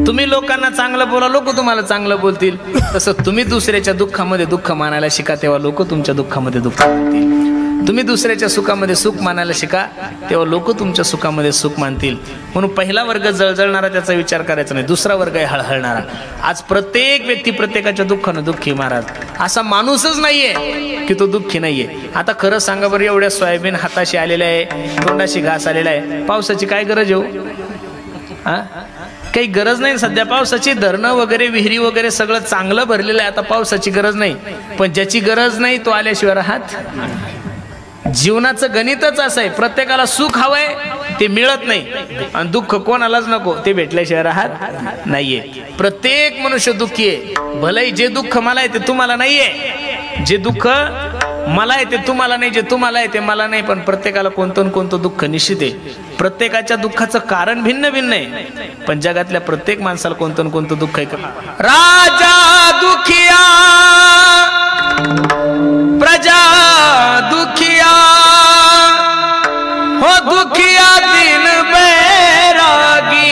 तुम्ही लोकांना चांगलं बोला, लोक तुम्हाला चांगलं बोलतील. तसं तुम्ही दुसऱ्याच्या दुःखामध्ये दुःख मानायला शिका, तेव्हा लोक तुमच्या दुःखामध्ये दुःख मानतील. तुम्ही दुसऱ्याच्या सुखामध्ये सुख मानायला शिका, तेव्हा लोक तुमच्या सुखामध्ये सुख मानतील. म्हणून पहिला वर्ग जळजळणारा त्याचा विचार करायचा नाही, दुसरा वर्ग आहे हळहळणारा. आज प्रत्येक व्यक्ती प्रत्येकाच्या दुःखानं दुःखी. महाराज असा माणूसच नाहीये की तो दुःखी नाहीये. आता खरं सांगा बरं, एवढ्या सोयाबीन हाताशी आलेल्या आहे, तोंडाशी घास आलेला आहे, पावसाची काय गरज हो? काही गरज नाही सध्या पावसाची. धरणं वगैरे विहिरी वगैरे सगळं चांगलं भरलेलं आहे, आता पावसाची गरज नाही. पण ज्याची गरज नाही तो आल्याशिवाय राहत. जीवनाचं गणितच असं आहे, प्रत्येकाला सुख हवंय ते मिळत नाही, आणि दुःख कोणालाच नको ते भेटल्याशिवाय राहत नाहीये. प्रत्येक मनुष्य दुःखी आहे. भलेही जे दुःख मला आहे ते तुम्हाला नाहीये, जे दुःख मला आहे ते तुम्हाला नाही, जे तुम्हाला आहे ते मला नाही. पण प्रत्येकाला कोणतं कोणतं दुःख निश्चित आहे. प्रत्येकाच्या दुःखाचं कारण भिन्न भिन्न आहे, पण जगातल्या प्रत्येक माणसाला कोणतं कोणतं दुःख आहे. राजा दुखिया प्रजा दुखिया हो, दुखिया दिन बैरागी.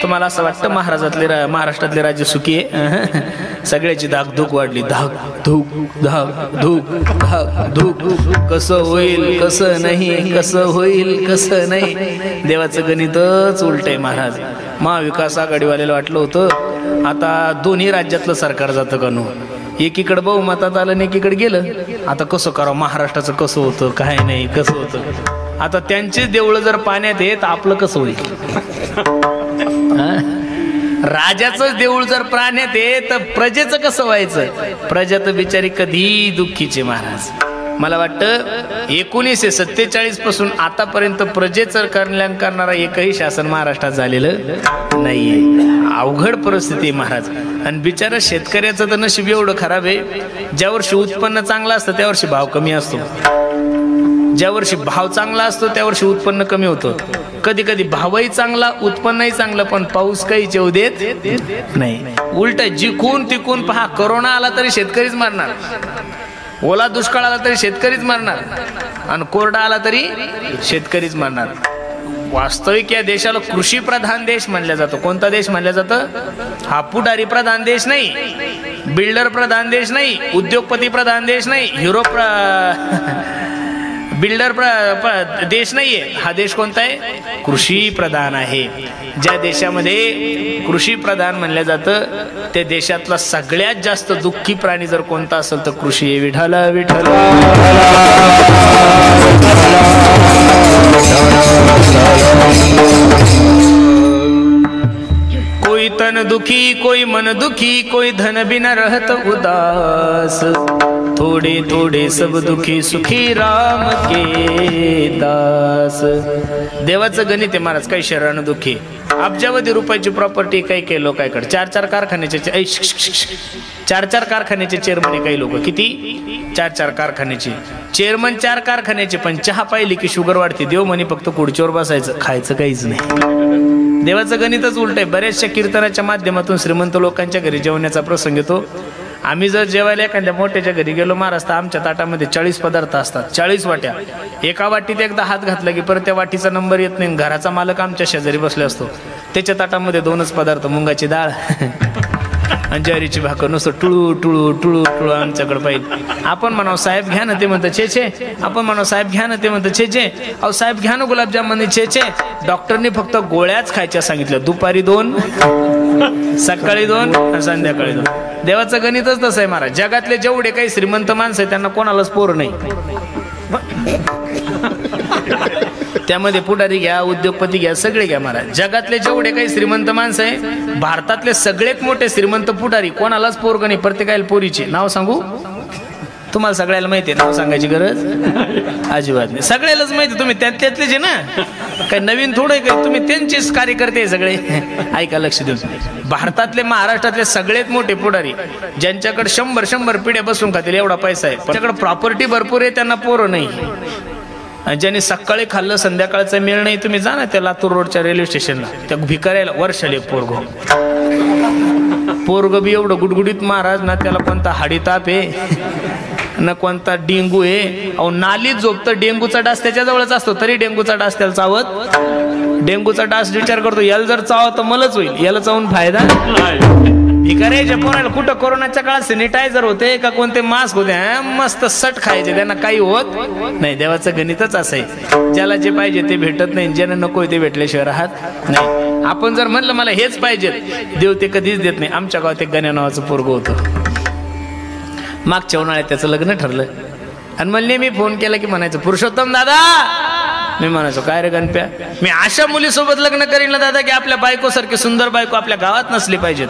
तुम्हाला असं वाटतं महाराष्ट्रातले राज्य सुखी आहे? सगळ्याची धाकधूक वाढली. धाकधूक धाकधूक धाकधूक. कसं होईल कसं नाही, कसं होईल कसं नाही. देवाचं गणितच उलट आहे. महाराज महाविकास आघाडीवाल्याला वाटलं होतं आता दोन्ही राज्यातलं सरकार जातं का नो, एकीकडे बहुमतात आलं आणि एकीकडे गेलं. आता कसं करावं, महाराष्ट्राचं कसं होतं काय नाही कसं होतं. आता त्यांचे देवळं जर पाण्यात येत आपलं कसं होईल? राजाचं देऊळ जर पाण्यात येत तर प्रजेचं कसं व्हायचं? प्रजा तर बिचारी कधी दुःखीचे. महाराज मला वाटतं 1947 पासून आतापर्यंत प्रजेचं कल्याण करणारा एकही शासन महाराष्ट्रात झालेलं नाहीये. अवघड परिस्थिती महाराज. आणि बिचारा शेतकऱ्याचं तर नशीब एवढं खराब आहे, ज्या वर्षी उत्पन्न चांगलं असतं त्या वर्षी भाव कमी असतो, ज्या वर्षी भाव चांगला असतो त्या वर्षी उत्पन्न कमी होतं. कधी कधी भावही चांगला उत्पन्नही चांगलं, पण पाऊस काही येऊ देत नाही. उलट जिकून तिकून पहा, कोरोना आला तरी शेतकरीच मारणार, ओला दुष्काळ आला तरी शेतकरीच मारणार, आणि कोरडा आला तरी शेतकरीच मारणार. वास्तविक या देशाला कृषी प्रधान देश मानलं जातं. कोणता देश मानलं जातं? हा पुढारी प्रधान देश नाही, बिल्डर प्रधान देश नाही, उद्योगपती प्रधान देश नाही, युरोप बिल्डर देश नाहीये. हा देश कोणता आहे? कृषी प्रधान आहे. ज्या देशामध्ये कृषी प्रधान म्हणलं जातं त्या देशातला सगळ्यात जास्त दुःखी प्राणी जर कोणता असेल तर कृषी आहे. विठ्ठल विठ्ठल. कोई तन दुखी कोई मन दुखी, कोई धन बिना रहत उदास, थोड़े थोड़े सब दुखी सुखी राम के दास. देवाचं गणित आहे महाराज. काही शरीरानं दुखी, अब्जावधी रुपयाची प्रॉपर्टी काही काही लोकांकडे, चार चार कारखान्याचे चेअरमन आहे काही लोक. किती? चार कारखान्याचे चेअरमन, 4 कारखान्याचे. पण चहा पाहिली की शुगर वाढते. देव म्हणे फक्त खुर्चीवर बसायचं, खायचं काहीच नाही. देवाचं गणितच उलट आहे. बऱ्याचशा कीर्तनाच्या माध्यमातून श्रीमंत लोकांच्या घरी जेवण्याचा प्रसंग येतो. आम्ही जर जेवायला एखाद्या मोठ्याच्या घरी गेलो महाराज, तर आमच्या ताटामध्ये 40 पदार्थ असतात, 40 वाट्या. एका वाटीत एकदा हात घातला की परत त्या वाटीचा नंबर येत नाही. घराचा मालक आमच्या शेजारी बसले असतो, त्याच्या ताटामध्ये 2च पदार्थ, मुंगाची डाळ आणि ज्वारीची भाकर. नुसतं टुळू टुळू टुळू टुळू आमच्याकडे पाहिजे. आपण म्हणावं साहेब घ्या ना, ते म्हणतं छे छे. आपण म्हणावं साहेब घ्या ना, ते म्हणतं छे छे. अहो साहेब घ्या ना गुलाबजाम, छे छे. डॉक्टरनी फक्त गोळ्याच खायच्या सांगितल्या, दुपारी 2, सकाळी 2 आणि संध्याकाळी 2. देवाचं गणितच तसं आहे महाराज. जगातले जेवढे काही श्रीमंत माणसं आहे त्यांना कोणालाच पोर नाही. त्यामध्ये पुढारी घ्या, उद्योगपती घ्या, सगळे घ्या महाराज. जगातले जेवढे काही श्रीमंत माणसं आहे, भारतातले सगळ्यात मोठे श्रीमंत पुढारी, कोणालाच पोरग नाही. प्रत्येकाला पोरीचे नाव सांगू? तुम्हाला सगळ्याला माहिती आहे, नाव सांगायची गरज अजिबात नाही. सगळ्यालाच माहिती. तुम्ही त्यातलेच आहे ना, काही नवीन थोडं काही. तुम्ही त्यांचेच कार्यकर्ते आहे सगळे. ऐका लक्ष देऊन. भारतातले महाराष्ट्रातले सगळ्यात मोठे पुढारी, ज्यांच्याकडे 100 पिढ्या बसून खातील एवढा पैसा आहे, त्यांच्याकडे प्रॉपर्टी भरपूर आहे, त्यांना पोरं नाही. ज्यांनी सकाळी खाल्लं संध्याकाळचं मेळ नाही. तुम्ही जा ना त्या लातूर रोडच्या रेल्वे स्टेशनला, त्या भिकाऱ्याला वर्षाला पोरग बी एवढं गुडगुडीत महाराज ना, त्याला कोणता हाडी ताप आहे न कोणता डेंगू आहे. अहो नालीत झोपतं, डेंगूचा डास त्याच्या जवळच असतो, तरी डेंगूचा डास त्याला चावत. डेंगूचा डास विचार करतो याला जर चावत तर मलाच होईल, याला चावून फायदा भिकाऱ्याच्या पोराला कुठं कोरोनाच्या काळात सॅनिटायझर होते का कोणते मास्क होते, मस्त सट खायचे, त्यांना काही होत नाही. देवाचं गणितच असं आहे, ज्याला जे पाहिजे ते भेटत नाही, ज्याला नको ते भेटल्याशिवाय राहत नाही. आपण जर म्हणलं मला हेच पाहिजे, देव ते कधीच देत नाही. आमच्या गावात एक गण्या नावाचं पोरगं होतं, मागच्या उन्हाळ्यात त्याचं लग्न ठरलं आणि मला नेहमी फोन केला की म्हणायचं पुरुषोत्तम दादा. मी म्हणायचो काय रे गणप्या, मी अशा मुलीसोबत लग्न करीन ना दादा की आपल्या बायकोसारखी सुंदर बायको आपल्या गावात नसली पाहिजेत.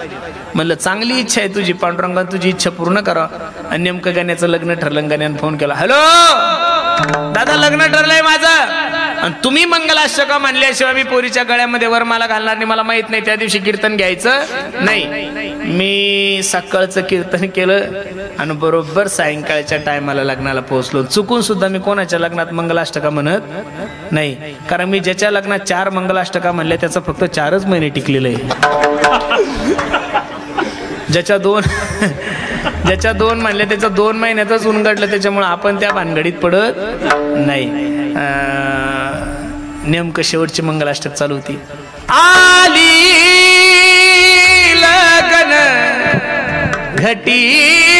म्हणलं चांगली इच्छा आहे तुझी, पांडुरंगा तुझी इच्छा पूर्ण करा. आणि नेमकं गण्याचं लग्न ठरलं, गण्यानं फोन केला, हॅलो दादा लग्न ठरलंय माझं, आणि तुम्ही मंगलाष्टका म्हणल्याशिवाय मी पोरीच्या गळ्यामध्ये वरमाला घालणार नाही, मला माहित नाही, त्या दिवशी कीर्तन घ्यायचं नाही. मी सकाळचं कीर्तन केलं आणि बरोबर सायंकाळच्या टायमाला लग्नाला पोहोचलो. चुकून सुद्धा मी कोणाच्या लग्नात मंगलाष्टका म्हणत नाही, कारण मी ज्याच्या लग्नात 4 मंगलाष्टका म्हणल्या त्याचं फक्त 4च महिने टिकलेलं आहे. ज्याच्या दोन म्हणल्या त्याचं 2 महिन्यातच उलगडलं, त्याच्यामुळे आपण त्या भानगडीत पडत नाही. नेमकं शेवटची मंगलाष्टक चालू होती, आली लगन घटी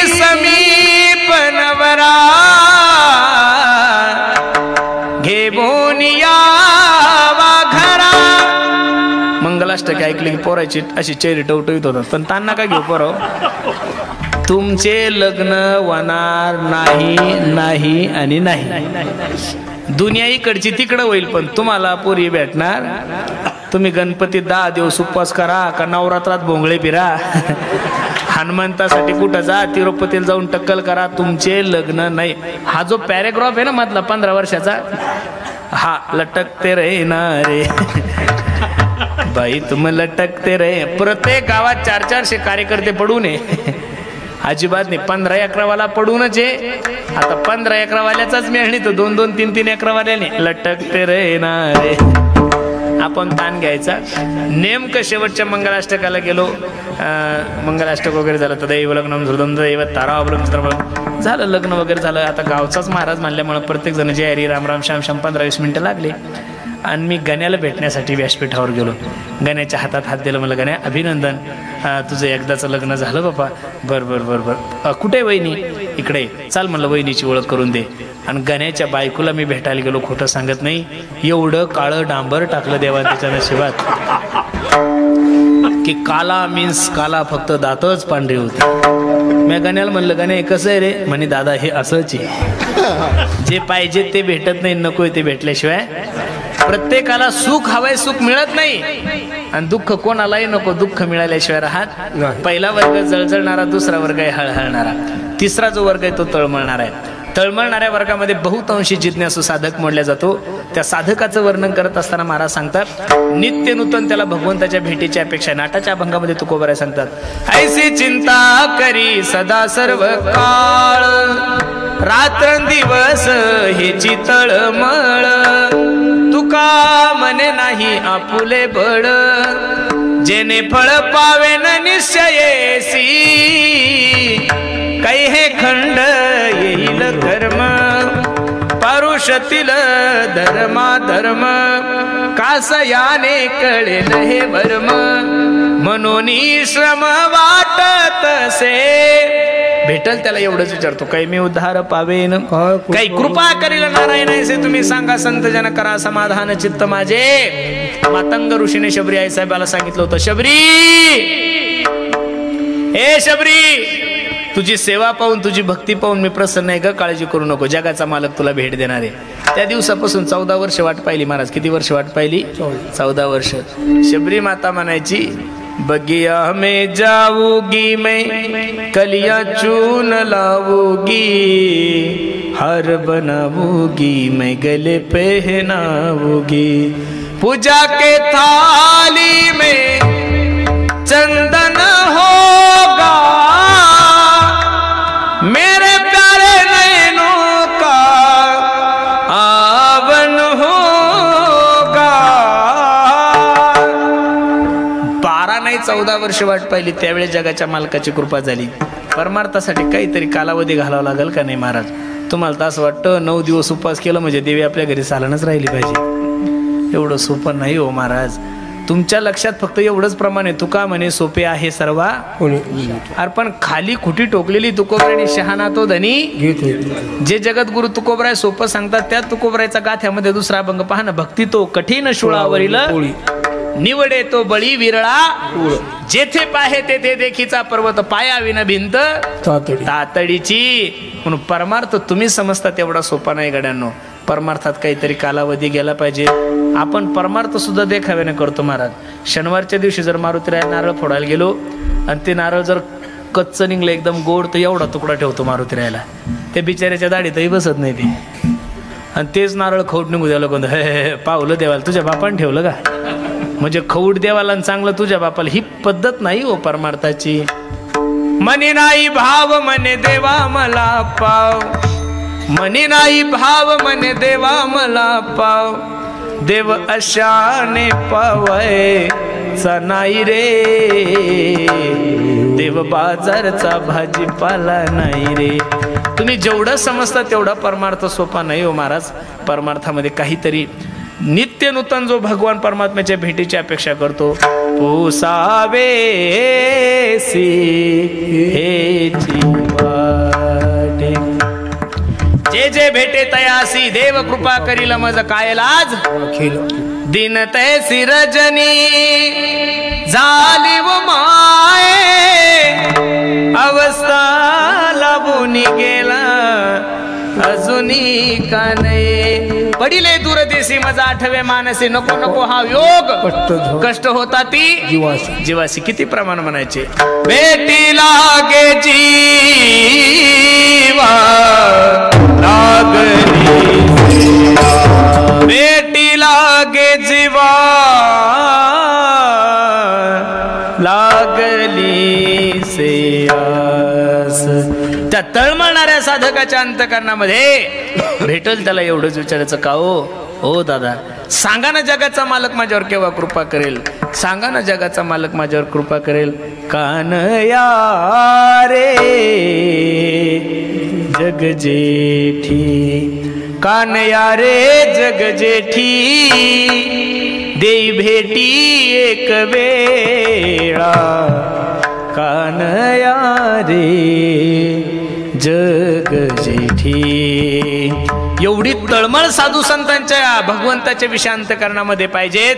समीप नवरा घे बोनिया घरा. मंगलाष्टक ऐकली की पोराची अशी चेहरी टवटवीत होतात, पण ताण नका घेऊ पोराव, तुमचे लग्न होणार नाही नाही आणि नाही. दुनिया इकडची तिकडं होईल पण तुम्हाला पोरी भेटणार. तुम्ही गणपती 10 दिवस उपवास करा का नवरात्रात भोंगळे फिरा, हनुमंतासाठी कुठं जा, तिरुपतीला जाऊन टक्कल करा, तुमचे लग्न नाही. हा जो पॅरेग्राफ आहे ना मधला 15 वर्षाचा, हा लटकते रे ना रे बाई तुम लटकते रे. प्रत्येक गावात 400-400 कार्यकर्ते पडू नये अजिबात नाही. 15 एकरावाला पडूनच आहे. आता 15 एकरावाल्याचाच मेळ नाही, तो 2-2, 3-3 एकरावाल्याने लटकते रे ना रे. आपण ताण घ्यायचा. नेमकं शेवटच्या मंगलाष्टकाला गेलो, मंगलाष्टक वगैरे झालं, तर दैव लग्न हृदम दैव तारावलंब झालं, लग्न वगैरे झालं. आता गावचाच महाराज म्हणल्यामुळे प्रत्येक जण जय हरी राम राम श्याम श्याम 15-20 मिनिटं लागले. आणि मी गण्याला भेटण्यासाठी व्यासपीठावर गेलो. गण्याच्या हातात हात दिला, मला गण्या अभिनंदन, तुझं एकदाचं लग्न झालं बाबा. बरं बरं बरं बरं, कुठे वहिनी? इकडे. चाल म्हणलं वहिनीची ओळख करून दे. आणि गण्याच्या बायकोला मी भेटायला गेलो, खोटं सांगत नाही, एवढं काळं डांबर टाकलं देवाने तिच्या नशिबात की काला मीन्स काला, फक्त दातच पांढरे होते. मी गण्याला म्हणलं गण्या कसं आहे रे? म्हणे दादा हे असंच आहे, जे पाहिजे ते भेटत नाही, नकोय ते भेटल्याशिवाय. प्रत्येकाला सुख हवंय, सुख मिळत नाही, आणि दुःख कोणालाही नको, दुःख मिळाल्याशिवाय राहत. पहिला वर्ग जळजळणारा, दुसरा वर्ग आहे हळहळणारा, तिसरा जो वर्ग आहे तो तळमळणारा आहे. तळमळणाऱ्या वर्गामध्ये बहुतांशी जिज्ञासू साधक मोडला जातो. त्या साधकाचं वर्णन करत असताना महाराज सांगतात, नित्य नूतन त्याला भगवंताच्या भेटीची अपेक्षा. नाटाच्या अभंगामध्ये तुकोबाराय सांगतात, ऐसी चिंता करी सदा सर्व काळ, रात्रंदिवस हेची तळमळ, तुका मने नाही आपुले बळ, जेने फळ पावेन निश्चयेसी, काही हे खंड येईल कर्म, परुषतील धर्मा धर्म, कासयाने कळेल हे वर्म, म्हणून श्रम वाटत से. भेटल त्याला एवढंच विचारतो, काही मी उद्धार पावेन, काही कृपा करील नारायण ऐसे, तुम्ही सांगा संत जन करा समाधान चित्त माझे. मातंग ऋषीने शबरी आई साहेबाला सांगितलं होतं, शबरी हे शबरी, तुझी सेवा पाहून, तुझी भक्ती पाहून मी प्रसन्न आहे ग, काळजी करू नको, जगाचा मालक तुला भेट देणार आहे. त्या दिवसापासून 14 वर्ष वाट पाहिली महाराज. किती वर्ष वाट पाहिली? 14 वर्ष. शबरी माता म्हणायची, बगिया में जाऊगी मैं, कलिया चून लाऊगी, हार बनाऊगी मैं, गले पहनाऊगी, पूजा के थाली में चंदन होगा, मेरे प्यारे नैनों का आवन होगा. 12 नाही 14 वर्ष वाट पाहिली. त्यावेळी जगाच्या मालकाची कृपा झाली. परमार्थासाठी काहीतरी कालावधी घालावा लागेल का नाही महाराज? तुम्हाला तर असं वाटतं 9 दिवस उपवास केलं म्हणजे देवी आपल्या घरी चालणच राहिली पाहिजे. एवढं सोपं नाही हो महाराज. तुमच्या लक्षात फक्त एवढंच प्रमाण आहे, तुका म्हणे सोपे आहे सर्वा अरे पण खाली खुटी टोकलेली तुकोबराने शहाणा तो धनी. जे जगद्गुरु तुकोबराय सोपं सांगतात त्या तुकोबरायचा गाथ्यामध्ये दुसरा अभंग पहा ना. भक्ती तो कठीण शूळावरील निवडे तो बळी विरळा, जेथे पाहे तेथे देखीचा पर्वत पाया विन भिंत तातडीची. म्हणून परमार्थ तुम्ही समजता तेवढा सोपा नाही गड्यांनो. परमार्थात काहीतरी कालावधी गेला पाहिजे. आपण परमार्थ सुद्धा देखाव्याने करतो महाराज. शनिवारच्या दिवशी जर मारुतीराया नारळ फोडायला गेलो आणि ते नारळ जर कच्च निघलं एकदम गोड तर एवढा तुकडा ठेवतो मारुतीरायाला. ते बिचाऱ्याच्या दाढीतही बसत नाही ते. आणि तेच नारळ खौट निघू द्यायला कोणतं हे पावलं देवाला तुझ्या बापाने ठेवलं का म्हणजे खौट देवाला आणि चांगलं तुझ्या बापाला. ही पद्धत नाही हो परमार्थाची. मनी नाही भाव मने देवा मला पाव, मनी नाही भाव मने देवा मला पाव, देव अशाने पावय नाही रे, देव बाजारचा भाजीपाला नाही रे. तुम्ही जेवढं समजता तेवढा परमार्थ सोपा नाही हो महाराज. परमार्थामध्ये काहीतरी नित्य नूतन जो भगवान परमात्म्याच्या भेटीची अपेक्षा करतो. पुसावे हे जीवाटे जे जे भेटे तयासी देव कृपा करील मज काय लाज, दिन तैसी रजनी झाली व माये, अवस्था लाभून गेला अजूनी का नाही. पडिले दूरदेशी मजा आठवे मानसी, नको नको हा योग कष्ट होता ती जीवासी. किती प्रमाण म्हणायचे. भेटी लागे जीवा लागली, भेटी लागे जीवा लागली से आस. त्या तळमळणाऱ्या साधकाच्या अंतकरणामध्ये भेटल त्याला एवढंच विचारायचं का हो दादा सांगा ना जगाचा मालक माझ्यावर केव्हा कृपा करेल, सांगा ना जगाचा मालक माझ्यावर कृपा करेल. कान या रे जग जेठी, कान या रे जग जेठी, देई भेटी एक वेळा, कान या रे जग जेठी. एवढी तळमळ साधू संतांच्या भगवंताच्या विषय अंतकरणामध्ये पाहिजेत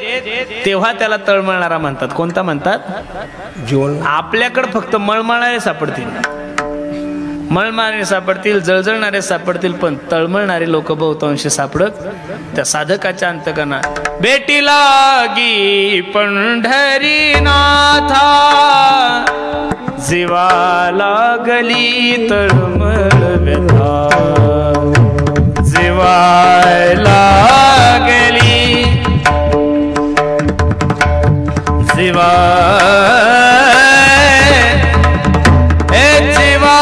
तेव्हा त्याला तळमळणारा म्हणतात. कोणता म्हणतात? आपल्याकडे फक्त मळमळणारे सापडतील, मळमळणारे सापडतील, जळजळणारे सापडतील, पण तळमळणारे लोक बहुतांश सापडत त्या साधकाच्या अंतकरणात. भेटी लागी पंढरीनाथा, जीवा लागली तळमळ व्यथा, जीवा लागली, जीवा जीवा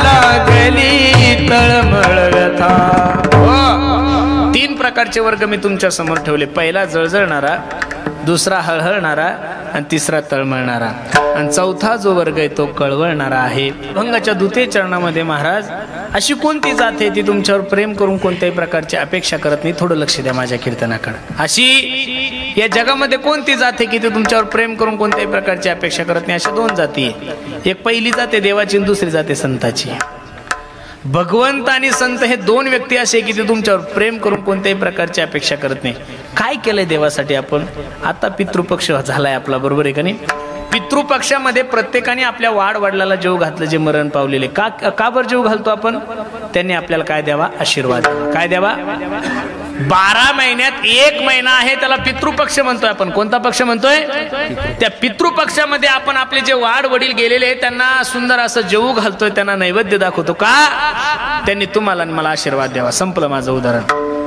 लागली तळमळ व्यथा. 3 प्रकारचे वर्ग मी तुमच्या समोर ठेवले. पहिला जळजळणारा, दुसरा हळहळणारा आणि तिसरा तळमळणारा, आणि चौथा जो वर्ग आहे तो कळवळणारा आहे. भंगाच्या दुते चरणामध्ये महाराज अशी कोणती जात आहे ती तुमच्यावर प्रेम करून कोणत्याही प्रकारची अपेक्षा करत नाही. थोडं लक्ष द्या माझ्या कीर्तनाकडे. अशी या जगामध्ये कोणती जात आहे की ती तुमच्यावर प्रेम करून कोणत्याही प्रकारची अपेक्षा करत नाही. अशा 2 जाती आहे. एक पहिली जात आहे देवाची आणि दुसरी जात आहे संताची. भगवंत आणि संत हे 2 व्यक्ती असे की ते तुमच्यावर प्रेम करून कोणत्याही प्रकारची अपेक्षा करत नाही. काय केलंय देवासाठी आपण? आता पितृपक्ष झालाय आपला, बरोबर आहे का नाही? पितृपक्षामध्ये प्रत्येकाने आपल्या वडिलाला जेव घातलं जे मरण पावलेले. का बरं जेव घालतो आपण? त्यांनी आपल्याला काय द्यावा? आशीर्वाद. काय द्यावा? 12 महिन्यात 1 महिना आहे त्याला पितृपक्ष म्हणतोय आपण. कोणता पक्ष म्हणतोय? त्या पितृपक्षामध्ये आपण आपले जे वडील गेलेले त्यांना सुंदर असं जेवू घालतोय, त्यांना नैवेद्य दाखवतो. का? त्यांनी तुम्हाला आणि मला आशीर्वाद द्यावा. संपलं माझं उदाहरण.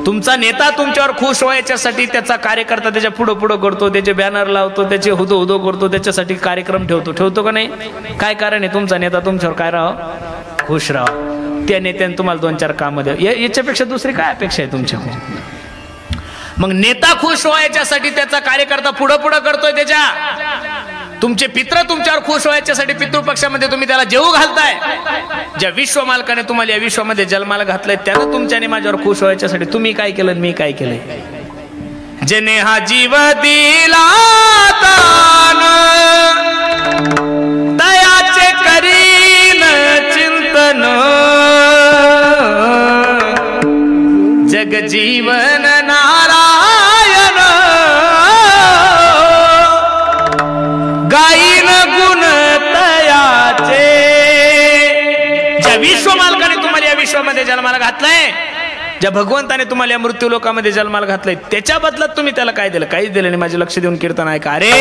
तुमचा नेता तुमच्यावर खुश व्हायच्यासाठी त्याचा कार्यकर्ता त्याच्या पुढं पुढं करतो, त्याचे बॅनर लावतो, त्याचे हुदो हुदो करतो, त्याच्यासाठी कार्यक्रम ठेवतो का नाही? काय कारण आहे? तुमचा नेता तुमच्यावर काय राहावं? खुश राहावं. त्या नेत्याने तुम्हाला 2-4 कामं द्या. याच्यापेक्षा दुसरी काय अपेक्षा आहे तुमच्याकडून? मग नेता खुश व्हायच्यासाठी त्याचा कार्यकर्ता पुढं पुढं करतोय त्याच्या. तुमचे पित्र तुमच्यावर खुश व्हायच्यासाठी पितृपक्षामध्ये तुम्ही त्याला जेवू घालताय. ज्या विश्व मालकाने तुम्हाला या विश्वामध्ये जन्माला घातलंय त्यानं तुमच्याने माझ्यावर खुश व्हायच्यासाठी तुम्ही काय केलं मी काय केलंय. जेने हा जीव दिला दान दयाचे करीन चिंतन जग जीवन नारायण गाईन गुण तयाचे. ज्या विश्व मालकाने तुम्हाला या विश्वामध्ये जन्माला घातलाय, ज्या भगवंताने तुम्हाला या मृत्यू लोकामध्ये जन्माला घातलंय त्याच्या बदल्यात तुम्ही त्याला काय दिलं काहीच दिलं नाही. माझे लक्ष देऊन कीर्तन ऐका. अरे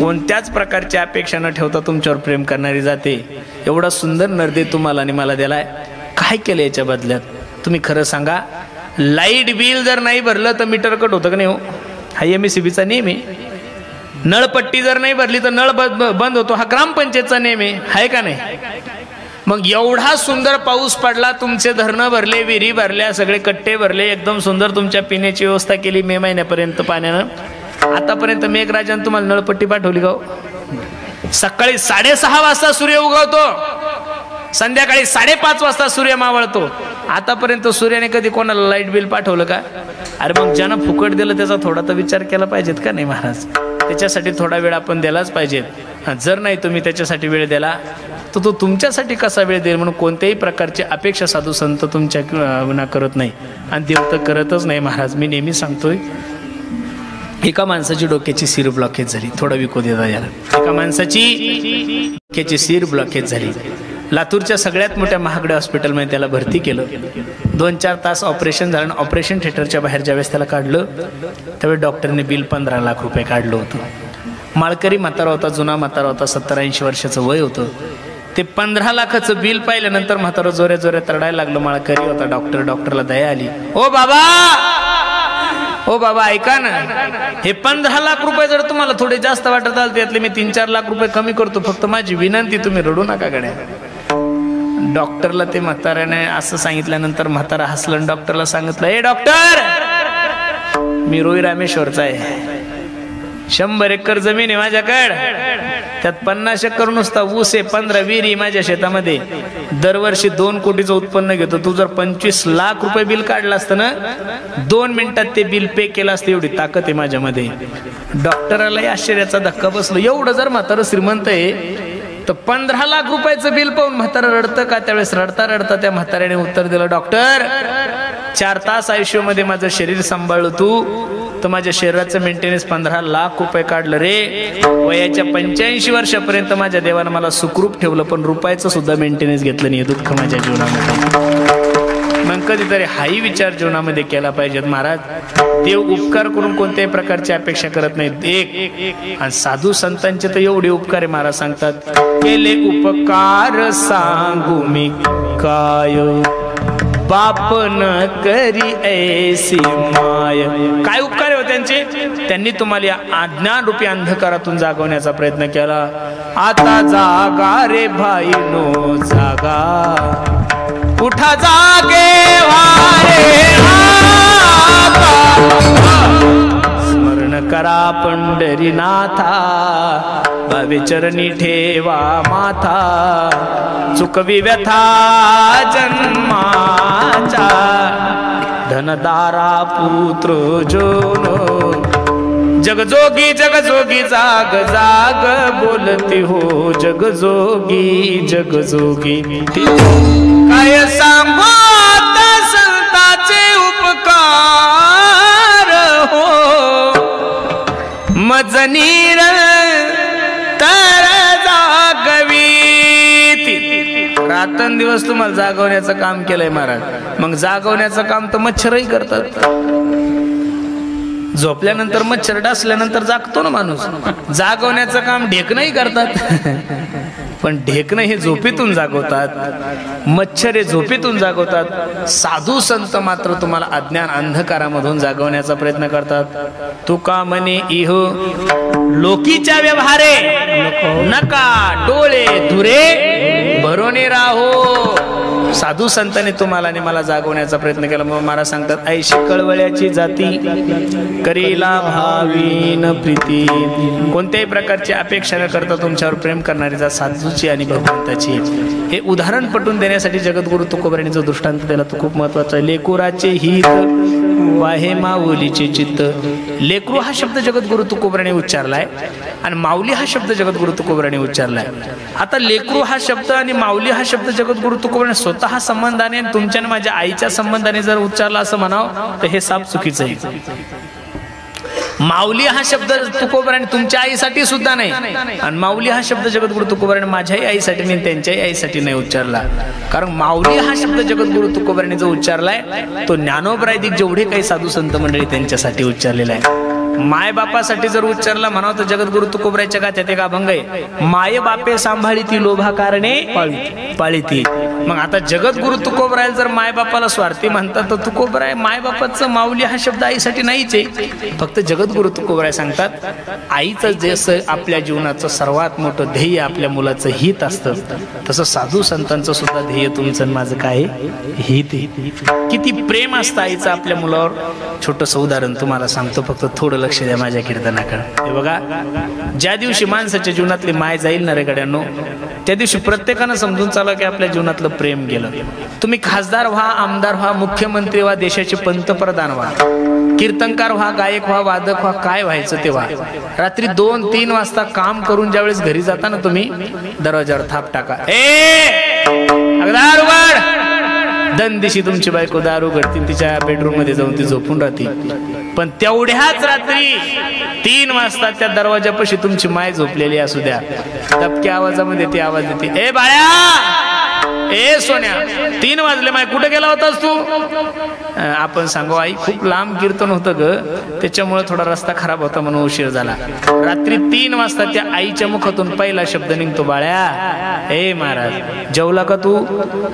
कोणत्याच प्रकारची अपेक्षा न ठेवता तुमच्यावर प्रेम करणारी जाते. एवढा सुंदर नरदे तुम्हाला आणि मला दिलाय, काय केलं याच्या बदल्यात तुम्ही खरं सांगा. लाईट बिल जर नाही भरलं तर मीटर कट होतं का नाही हो. हा MSEBीचा नियम आहे. नळपट्टी जर नाही भरली तर नळ बंद होतो, हा ग्रामपंचायतचा नियम आहे का नाही. मग एवढा सुंदर पाऊस पडला, तुमचे धरणं भरले, विहिरी भरल्या, सगळे कट्टे भरले, एकदम सुंदर तुमच्या पिण्याची व्यवस्था केली मे महिन्यापर्यंत पाण्यानं. आतापर्यंत मेघराजाने तुम्हाला नळपट्टी पाठवली का. सकाळी 6:30 वाजता सूर्य उगवतो, संध्याकाळी 5:30 वाजता सूर्य मावळतो. आतापर्यंत सूर्याने कधी कोणाला लाईट बिल पाठवलं का. अरे मग ज्यानं फुकट दिलं त्याचा थोडा तर विचार केला पाहिजेत का नाही महाराज. त्याच्यासाठी थोडा वेळ आपण द्यायलाच पाहिजेत. जर नाही तुम्ही त्याच्यासाठी वेळ दिला तर तो तुमच्यासाठी कसा वेळ देईल म्हणून कोणत्याही प्रकारची अपेक्षा साधू संत तुमच्या करत नाही आणि देव तर करतच नाही महाराज. मी नेहमी सांगतोय, एका माणसाची डोक्याची सीर ब्लॉकेज झाली, थोडा विको देता याला. एका माणसाची डोक्याची सीर ब्लॉकेज झाली. लातूरच्या सगळ्यात मोठ्या महागड्या हॉस्पिटलमध्ये त्याला भरती केलं. 2-4 तास ऑपरेशन झालं. ऑपरेशन थिएटरच्या बाहेर ज्यावेळेस त्याला काढलं त्यावेळेस डॉक्टरने बिल 15 लाख रुपये काढलं होतं. माळकरी म्हातारा होता, जुना म्हातारा होता, 70-80 वर्षाचं वय होतं. ते 15 लाखाचं बिल पाहिल्यानंतर म्हातारा जोऱ्या जोऱ्यात रडायला लागलं. माळकरी होता डॉक्टरला दया आली. ओ बाबा ऐका ना, हे 15 लाख रुपये जर तुम्हाला थोडे जास्त वाटत आले त्यातले मी 3-4 लाख रुपये कमी करतो, फक्त माझी विनंती तुम्ही रडू नका गड्या. डॉक्टरला ते म्हाताऱ्याने असं सांगितल्यानंतर म्हातारा हसलं. डॉक्टरला सांगितलं, ए डॉक्टर, मी रोई रामेश्वरचा आहे, 100 एकर जमीन आहे माझ्याकडे, त्यात 50 एकर नुसता ऊस आहे, 15 विहिरी माझ्या शेतामध्ये, दरवर्षी 2 कोटीचं उत्पन्न घेतो. तू जर 25 लाख रुपये बिल काढलं असतं ना, 2 मिनिटात ते बिल पे केलं असतं, एवढी ताकद आहे माझ्यामध्ये. डॉक्टरालाही आश्चर्याचा धक्का बसलो. एवढं जर म्हातारं श्रीमंत आहे तर 15 लाख रुपयाचं बिल पाहून म्हातारं रडतं का. त्यावेळेस रडता रडता त्या म्हाताऱ्याने उत्तर दिलं, डॉक्टर 4 तास आयुष्यामध्ये माझं शरीर सांभाळलं तू, तर माझ्या शरीराचं मेंटेनन्स 15 लाख रुपये काढलं रे. वयाच्या 85 वर्षापर्यंत माझ्या देवानं मला सुखरूप ठेवलं, पण रुपयाचं सुद्धा मेंटेनन्स घेतलं नाही. दुःख माझ्या जीवनामध्ये. मग कधीतरी हाही विचार जीवनामध्ये केला पाहिजेत महाराज. देव उपकार करून कोणत्याही प्रकारची अपेक्षा करत नाहीत. एक आणि साधू संतांचे तर एवढे उपकार आहे. महाराज सांगतात, केले उपकार सांगू मी काय, बाप न करी ऐसी माय. काय उपकार हो त्यांचे. त्यांनी तुम्हाला या अज्ञान रूपी अंधकारातून जागवण्याचा प्रयत्न केला. आता जागा रे भाई नो जागा, उठा जागे वारे स्मरण करा पंढरीनाथा, भावे चरणी ठेवा माथा, चुकवी व्यथा जन्माचा, धनदारा पुत्र जोनो, जगजोगी जगजोगी जाग जाग बोलती हो, जगजोगी जगजोगी. काय सांगू आता संतांचे उपकार हो, मजनीर तर जागवी. रात्रंदिवस तुम्हाला जागवण्याचं काम केलंय महाराज. मग जागवण्याचं काम तर मच्छरही करतात. झोपल्यानंतर मच्छर डासल्यानंतर जागतो ना माणूस. जागवण्याचं काम ढेकणंही करतात, पण ढेकणं हे झोपेतून जागवतात, मच्छर हे झोपेतून जागवतात. साधू संत मात्र तुम्हाला अज्ञान अंधकारामधून जागवण्याचा प्रयत्न करतात. तुका म्हणे इह लोकीच्या व्यवहारे, नका डोळे धुरे भरोने राहो, साधू संतांनी तुम्हाला आणि मला जागवण्याचा प्रयत्न केला. मग महाराज सांगतात, ऐशी कळवळ्याची जाती करीला भावीन प्रीती. कोणत्याही प्रकारची अपेक्षा न करता तुमच्यावर प्रेम करणारी जा साधूची आणि भगवंताची. हे उदाहरण पटवून देण्यासाठी जगद्गुरु तुकोबारायांनी जो दृष्टांत दिला तो खूप महत्वाचा आहे. लेकुराचे हित वाहे माऊलीचे चित्त. लेकरू हा शब्द जगद्गुरु तुकोबारायांनी उच्चारलाय आणि माऊली हा शब्द जगद्गुरु तुकोबारायांनी उच्चारलाय. आता लेकरू हा शब्द आणि माऊली हा शब्द जगद्गुरु तुकोबारायांनी स्वतः संबंधाने तुमच्या आणि माझ्या आईच्या संबंधाने जर उच्चारला असं म्हणावं तर हे साप चुकीचं आहे. माऊली हा शब्द तुकोबारायांनी तुमच्या आईसाठी सुद्धा नाही आणि माऊली हा शब्द जगद्गुरु तुकोबारायांनी माझ्याही आईसाठी नाही त्यांच्याही आईसाठी नाही उच्चारला. कारण माऊली हा शब्द जगद्गुरु तुकोबारायांनी जो उच्चारलाय तो ज्ञानोबरायदिक जेवढे काही साधू संत मंडळी त्यांच्यासाठी उच्चारलेला आहे. माय बापासाठी जर उच्चारला म्हणावं तर जगद्गुरु तुकोबारायांच्या गाथ्यात एक अभंग आहे, माय बापे सांभाळी ती लोभा कारणे पाळीती. मग आता जगद्गुरु तुकोबाराय जर माय बापाला स्वार्थी म्हणतात तर तुकोबाराय माय बापाचं माऊली हा शब्द आईसाठी नाहीच आहे. फक्त जगद्गुरु तुकोबाराय सांगतात आईचं जसं आपल्या जीवनाचं सर्वात मोठं ध्येय आपल्या मुलाचं हित असतं तसं साधू संतांचं सुद्धा ध्येय तुमचं माझं काय हित आहे. किती प्रेम असतं आईचं आपल्या मुलावर. छोटंसं उदाहरण तुम्हाला सांगतो, फक्त थोडं लक्ष द्या माझ्या कीर्तनाकडे. हे बघा, ज्या दिवशी माणसाच्या जीवनातली माय जाईल ना रे गड्यांनो, त्या दिवशी प्रत्येकानं समजून चाला की आपल्या जीवनातलं प्रेम गेलं. तुम्ही खासदार व्हा, आमदार व्हा, मुख्यमंत्री व्हा, देशाचे पंतप्रधान व्हा, कीर्तनकार व्हा, गायक व्हा, वादक व्हा, काय व्हायचं तेव्हा रात्री 2-3 वाजता काम करून ज्यावेळेस घरी जाता ना तुम्ही दरवाजावर थाप टाका, दंदिशी तुमची बायको दारू उघडती, तिच्या बेडरूम मध्ये जाऊन ती झोपून राहते. पण तेवढ्याच रात्री 3 वाजता त्या दरवाजापाशी तुमची माय झोपलेली असू द्या, दबक्या आवाजामध्ये ती आवाज देते, ए बाळा, ए सोन्या, 3 वाजले, माय कुठे गेला होतास तू? आपण सांगू आई खूप लांब कीर्तन होतं ग, त्याच्यामुळे थोडा रस्ता खराब होता म्हणून उशीर झाला. रात्री 3 वाजता त्या आईच्या मुखातून पहिला शब्द निघतो, बाळ्या, ए महाराज जेवला का तू?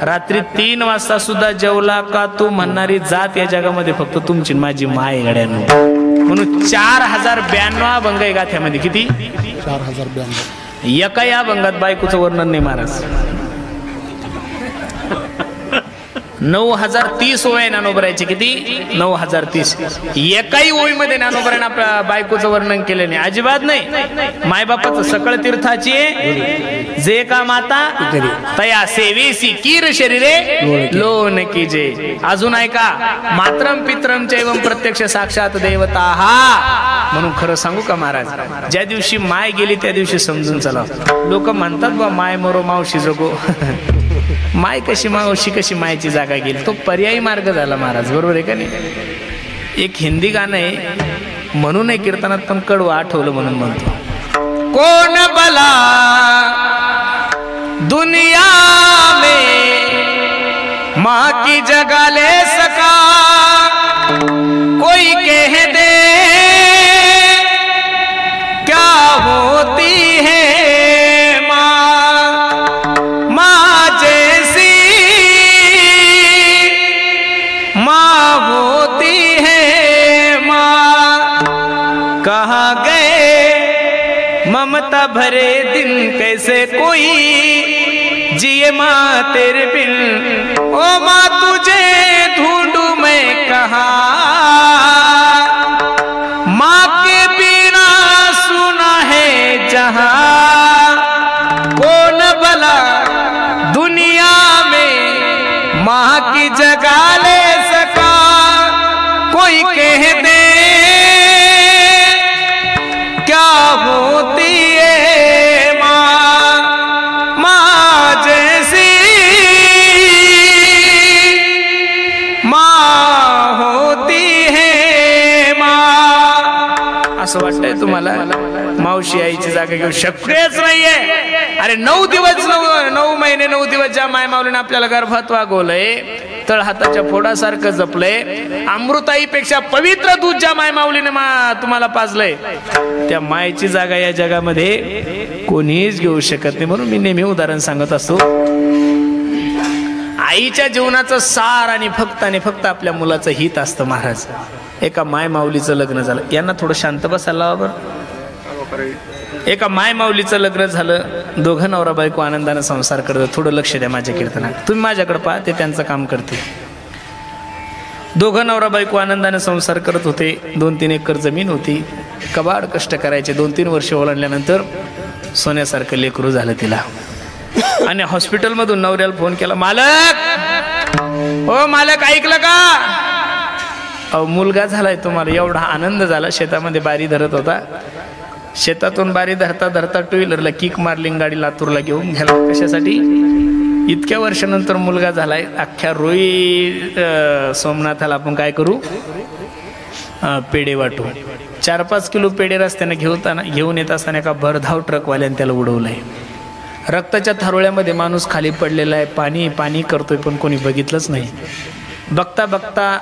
रात्री 3 वाजता सुद्धा जेवला का तू म्हणणारी जात या जगामध्ये फक्त तुमची माझी माय गड्यांनो. म्हणून 4092 अभंग आहे गाथ्यामध्ये. किती? 4092. एका या अभंगात बायकोचं वर्णन नाही महाराज. 9030 ओळी ज्ञानोबरायांची. किती? 9030. एकाही ओळीमध्ये ज्ञानोबरायांनी आपल्या बायकोचं वर्णन केलं नाही, अजिबात नाही. मायबापाचं सकळ तीर्थाची जे का माता तया सेवेसी कीर शरीरे लोन कीजे. अजून ऐका, मात्रम पित्रम चैवम प्रत्यक्ष साक्षात देवता हा. म्हणून खरं सांगू का महाराज, ज्या दिवशी माय गेली त्या दिवशी समजून चला. लोक म्हणतात बा माय मरो मावशी जगो. माय कशी मावशी कशी मायची जागा गेली, तो पर्यायी मार्ग झाला महाराज, बरोबर आहे का नाही? एक हिंदी गाणं आहे, म्हणून एक कीर्तनात पण कडवं आठवलं म्हणून म्हणतो, कोण भला दुनिया में माँ की जगह ले सका, कोई कह दे क्या होती है ममता भरे दिन, कैसे कोई जिए माँ तेरे बिन, ओ माँ तुझे ढूंढूं मैं कहाँ, माँ के बिना सुना है जहाँ, कौन भला दुनिया में माँ की जगह ले सका, कोई कह दे क्या होती है माँ, माँ जैसी माँ होती है माँ. असं वाटतंय तुम्हाला मावशी आईची जागा घेऊ शक्यच नाहीये? अरे 9 दिवस 9 महिने 9 दिवस ज्या माय माऊलीने आपल्याला गर्भात वागवलंय, तळ हाताच्या फोडासारखं जपलंय, अमृताईपेक्षा पवित्र दूध ज्या माय माऊलीने तुम्हाला पाजलंय, त्या मायेची जागा या जगामध्ये कोणीच घेऊ शकत नाही. म्हणून मी नेहमी उदाहरण सांगत असतो, आईच्या जीवनाचं सार आणि फक्त आपल्या मुलाचं हित असतं महाराज. एका माय माऊलीचं लग्न झालं, यांना थोडं शांत बसायला बरं. एका माय माऊलीचं लग्न झालं, दोघं नवरा बायको आनंदानं संसार करतात. थोडं लक्ष द्या माझ्या कीर्तनात, तुम्ही माझ्याकडे पहा, ते त्यांचं काम करते. दोघं नवरा बायको आनंदाने संसार करत होते. 2-3 एकर जमीन होती. कबाड कष्ट करायचे. 2-3 वर्ष ओलांडल्यानंतर सोन्यासारखं लेकरू झालं तिला. आणि हॉस्पिटलमधून नवऱ्याला फोन केला, मालक, हो मालक, ऐकलं का? अहो मुलगा झालाय तुम्हाला. एवढा आनंद झाला. शेतामध्ये बारी धरत होता. शेतातून बारी धरता धरता टू व्हीलरला किक मारली, गाडी लातूरला घेऊन गेला. कशासाठी? इतक्या वर्षानंतर मुलगा झालाय. अख्ख्या रोई सोमनाथाला आपण काय करू, पेढे वाटू. 4-5 किलो पेढे रस्त्याने घेऊन येत असताना एका भरधाव ट्रकवाल्याने त्याला उडवलंय. रक्ताच्या थारोळ्यामध्ये माणूस खाली पडलेला आहे. पाणी पाणी करतोय, पण कोणी बघितलंच नाही. बघता बघता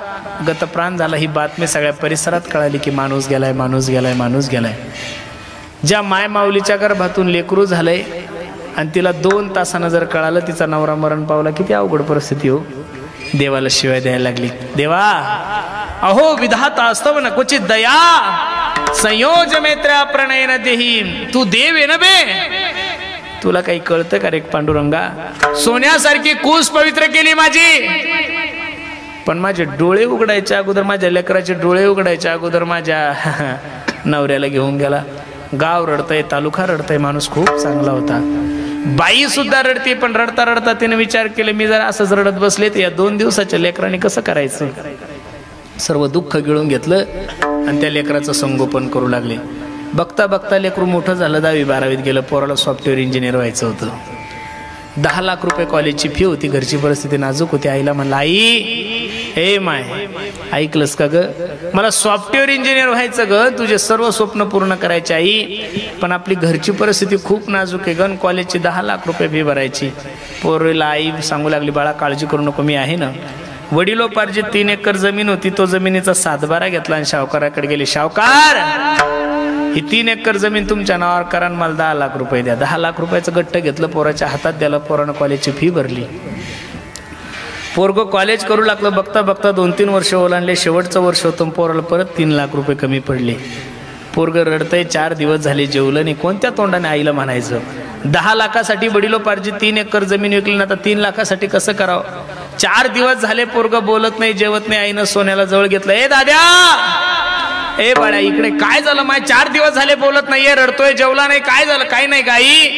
गतप्राण झाला. ही बातमी सगळ्या परिसरात कळाली की माणूस गेलाय, माणूस गेलाय, माणूस गेलाय. ज्या माय माऊलीच्या गर्भातून लेकरू झालंय आणि तिला 2 तासानं जर कळालं तिचा नवरा मरण पावला, किती अवघड परिस्थिती हो. देवाला शिवाय द्यायला लागली. देवा, अहो विधाता असतव न क्वचित दया, संयोज मैत्र्या प्रणयन देही. तू देव आहे ना बे, तुला काही कळतं का रे पांडुरंगा? सोन्यासारखी कूस पवित्र केली माझी, पण माझे डोळे उघडायच्या अगोदर, माझ्या लेकराचे डोळे उघडायच्या अगोदर माझ्या नवऱ्याला घेऊन गेला. गाव रडतय, तालुका रडतय. माणूस खूप चांगला होता. बाई सुद्धा रडते, पण रडता रडता तिने विचार केले, मी जर असंच रडत बसले तर या 2 दिवसाच्या लेकराने कसं करायचं. सर्व दुःख गिळून घेतलं आणि त्या लेकराचं संगोपन करू लागले. बघता बघता लेकरू मोठं झालं. 10वी-12वीत गेलं. पोराला सॉफ्टवेअर इंजिनियर व्हायचं होतं. 10 लाख रुपये कॉलेजची फी होती. घरची परिस्थिती नाजूक होती. आईला म्हणलं, आई, हे माय, ऐकलंस का ग? मला सॉफ्टवेअर इंजिनियर व्हायचं ग, तुझे सर्व स्वप्न पूर्ण करायचे आई, पण आपली घरची परिस्थिती खूप नाजूक आहे ग. कॉलेजची 10 लाख रुपये फी भरायची. पोरीला आई सांगू लागली, बाळा काळजी करू नको, मी आहे ना. वडिलोपार्जित 3 एकर जमीन होती. तो जमिनीचा 7/12 घेतला आणि सावकाराकडे गेले. सावकार, ही 3 एकर जमीन तुमच्या नावावर करा, मला 10 लाख रुपये द्या. 10 लाख रुपयाचं गट्ट घेतलं, पोराच्या हातात द्याला. पोरानं कॉलेजची फी भरली. पोरगं कॉलेज करू लागलं. बघता बघता 2-3 वर्ष ओलांडले. शेवटचं वर्ष होतं. पोराला परत 3 लाख रुपये कमी पडले. पोरगं रडतंय. 4 दिवस झाले जेवलं नाही. कोणत्या तोंडाने आईला म्हणायचं? 10 लाखासाठी वडिलोपार्जित 3 एकर जमीन विकली ना, आता 3 लाखासाठी कसं करावं? 4 दिवस झाले पोरगं बोलत नाही, जेवत नाही. आईनं सोन्याला जवळ घेतलं. ए दाद्या, ए बाळा, इकडे काय झालं? माय 4 दिवस झाले बोलत नाहीये, रडतोय, जेवला नाही, काय झालं? काय नाही गाई,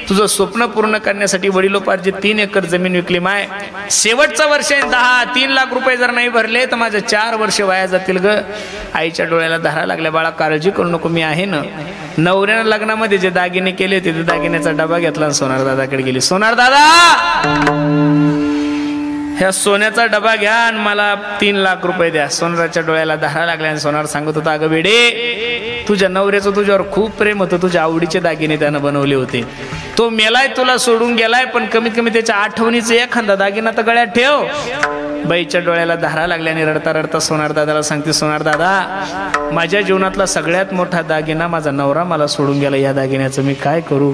तुझं स्वप्न पूर्ण करण्यासाठी वडिलोपार्जित 3 एकर जमीन विकली माय. शेवटचं वर्ष आहे. 3 लाख रुपये जर नाही भरले तर माझे 4 वर्ष वाया जातील ग. आईच्या डोळ्याला धारा लागल्या. बाळा काळजी करू नको, मी आहे ना. नवऱ्यानं लग्नामध्ये जे दागिने केले होते ते दागिन्याचा डबा घेतला आणि सोनार दादाकडे गेली. सोनार दादा, ह्या सोन्याचा डबा घ्या आणि मला 3 लाख रुपये द्या. सोनाराच्या डोळ्याला धारा लागल्या आणि सोनार सांगत होता, अगं वेडे, तुझ्या नवऱ्याचं तुझ्यावर खूप प्रेम होतं. तुझ्या आवडीचे दागिने त्यानं बनवले होते. तो मेलाय, तुला सोडून गेलाय, पण कमीत कमी त्याच्या आठवणीचा एखादा दागिना तर गळ्यात ठेव. बाईच्या डोळ्याला धारा लागल्या आणि रडता रडता सोनार दादाला सांगते, सोनार दादा, माझ्या जीवनातला सगळ्यात मोठा दागिना माझा नवरा मला सोडून गेला. या दागिन्याचं मी काय करू?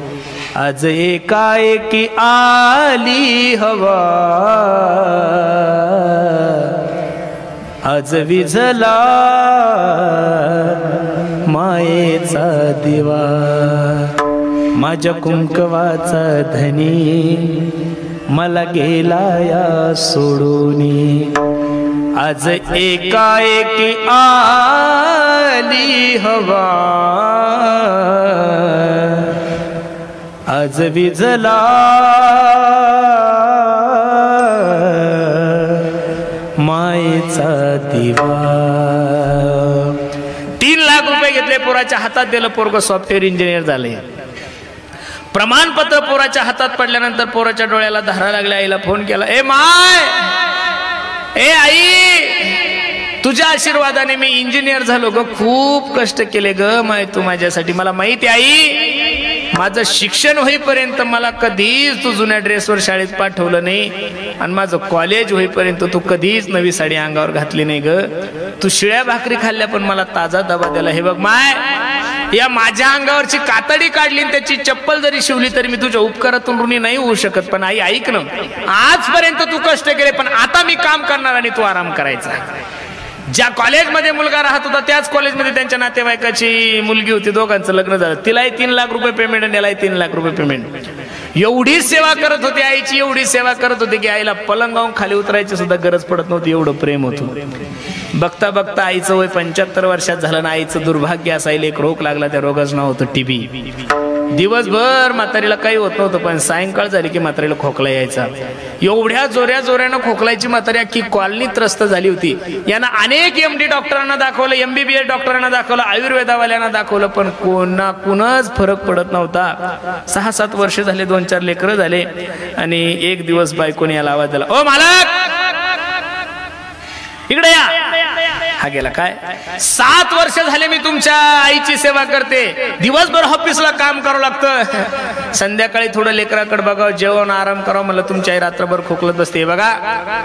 आज एकाएकी आली हवा, आज विझला मायेचा दिवा, माझ्या कुंकवाचा धनी मला गेला या सोडूनी. आज एकाएकी आली हवा, आज विझला मायेचा दिवा. 3 लाख रुपये घेतले, पोराच्या हातात दिलं. पोरग सॉफ्टवेअर इंजिनियर झाले. प्रमाणपत्र पोराच्या हातात पडल्यानंतर पोराच्या डोळ्याला धारा लागल्या. आईला फोन केला, ए माय, ए आई, तुझ्या आशीर्वादाने मी इंजिनियर झालो ग. खूप कष्ट केले ग माय तू माझ्यासाठी. मला माहिती आई, माझं शिक्षण होईपर्यंत मला कधीच तू जुन्या ड्रेसवर शाळेत पाठवलं नाही आणि माझं कॉलेज होईपर्यंत तू कधीच नवी साडी अंगावर घातली नाही ग. तू शिळ्या भाकरी खाल्ल्या पण मला ताजा डबा दिला. हे बघ माय, या माझ्या अंगावरची कातडी काढली, त्याची चप्पल जरी शिवली तरी मी तुझ्या उपकारातून ऋणी नाही होऊ शकत. पण आई ऐक ना, आजपर्यंत तू कष्ट केले, पण आता मी काम करणार आणि तू आराम करायचा. ज्या कॉलेजमध्ये मुलगा राहत होता त्याच कॉलेजमध्ये त्यांच्या नातेवाईकाची मुलगी होती, दोघांचं लग्न झालं. तिलाही 3 लाख रुपये पेमेंट आणि यालाही 3 लाख रुपये पेमेंट. एवढी सेवा करत होती आईची, एवढी सेवा करत होती की आईला पलंगावून खाली उतरायची सुद्धा गरज पडत नव्हती, एवढं प्रेम होतं. बघता बघता आईचं वय 75 वर्षात झालं ना आईचं दुर्भाग्य असायला एक रोग लागला, त्या रोगाचं नाव होतं टीबी. दिवसभर म्हातारीला काही होत नव्हतं, पण सायंकाळ झाली की म्हातारीला खोकला यायचा. एवढ्या जोऱ्यानं खोकलायची म्हातारी अख्खी कॉलनी त्रस्त झाली होती. यांना अनेक MD डॉक्टरांना दाखवलं, MBBS डॉक्टरांना दाखवलं, आयुर्वेदावाल्यांना दाखवलं, पण कुणच फरक पडत नव्हता. 6-7 वर्ष झाले, 2-4 लेकरं झाले. आणि एक दिवस बायकोने याला आवाज दिला, ओ मालक इकडे या. हा गेला. काय 7 वर्ष झाले मी तुमच्या आईची सेवा करते, दिवसभर ऑफिसला काम करावं लागतं, संध्याकाळी थोडं लेकराकडे बघावं, जेवण आराम करावं, मला तुमची आई रात्रभर खोकलत बसते. बघा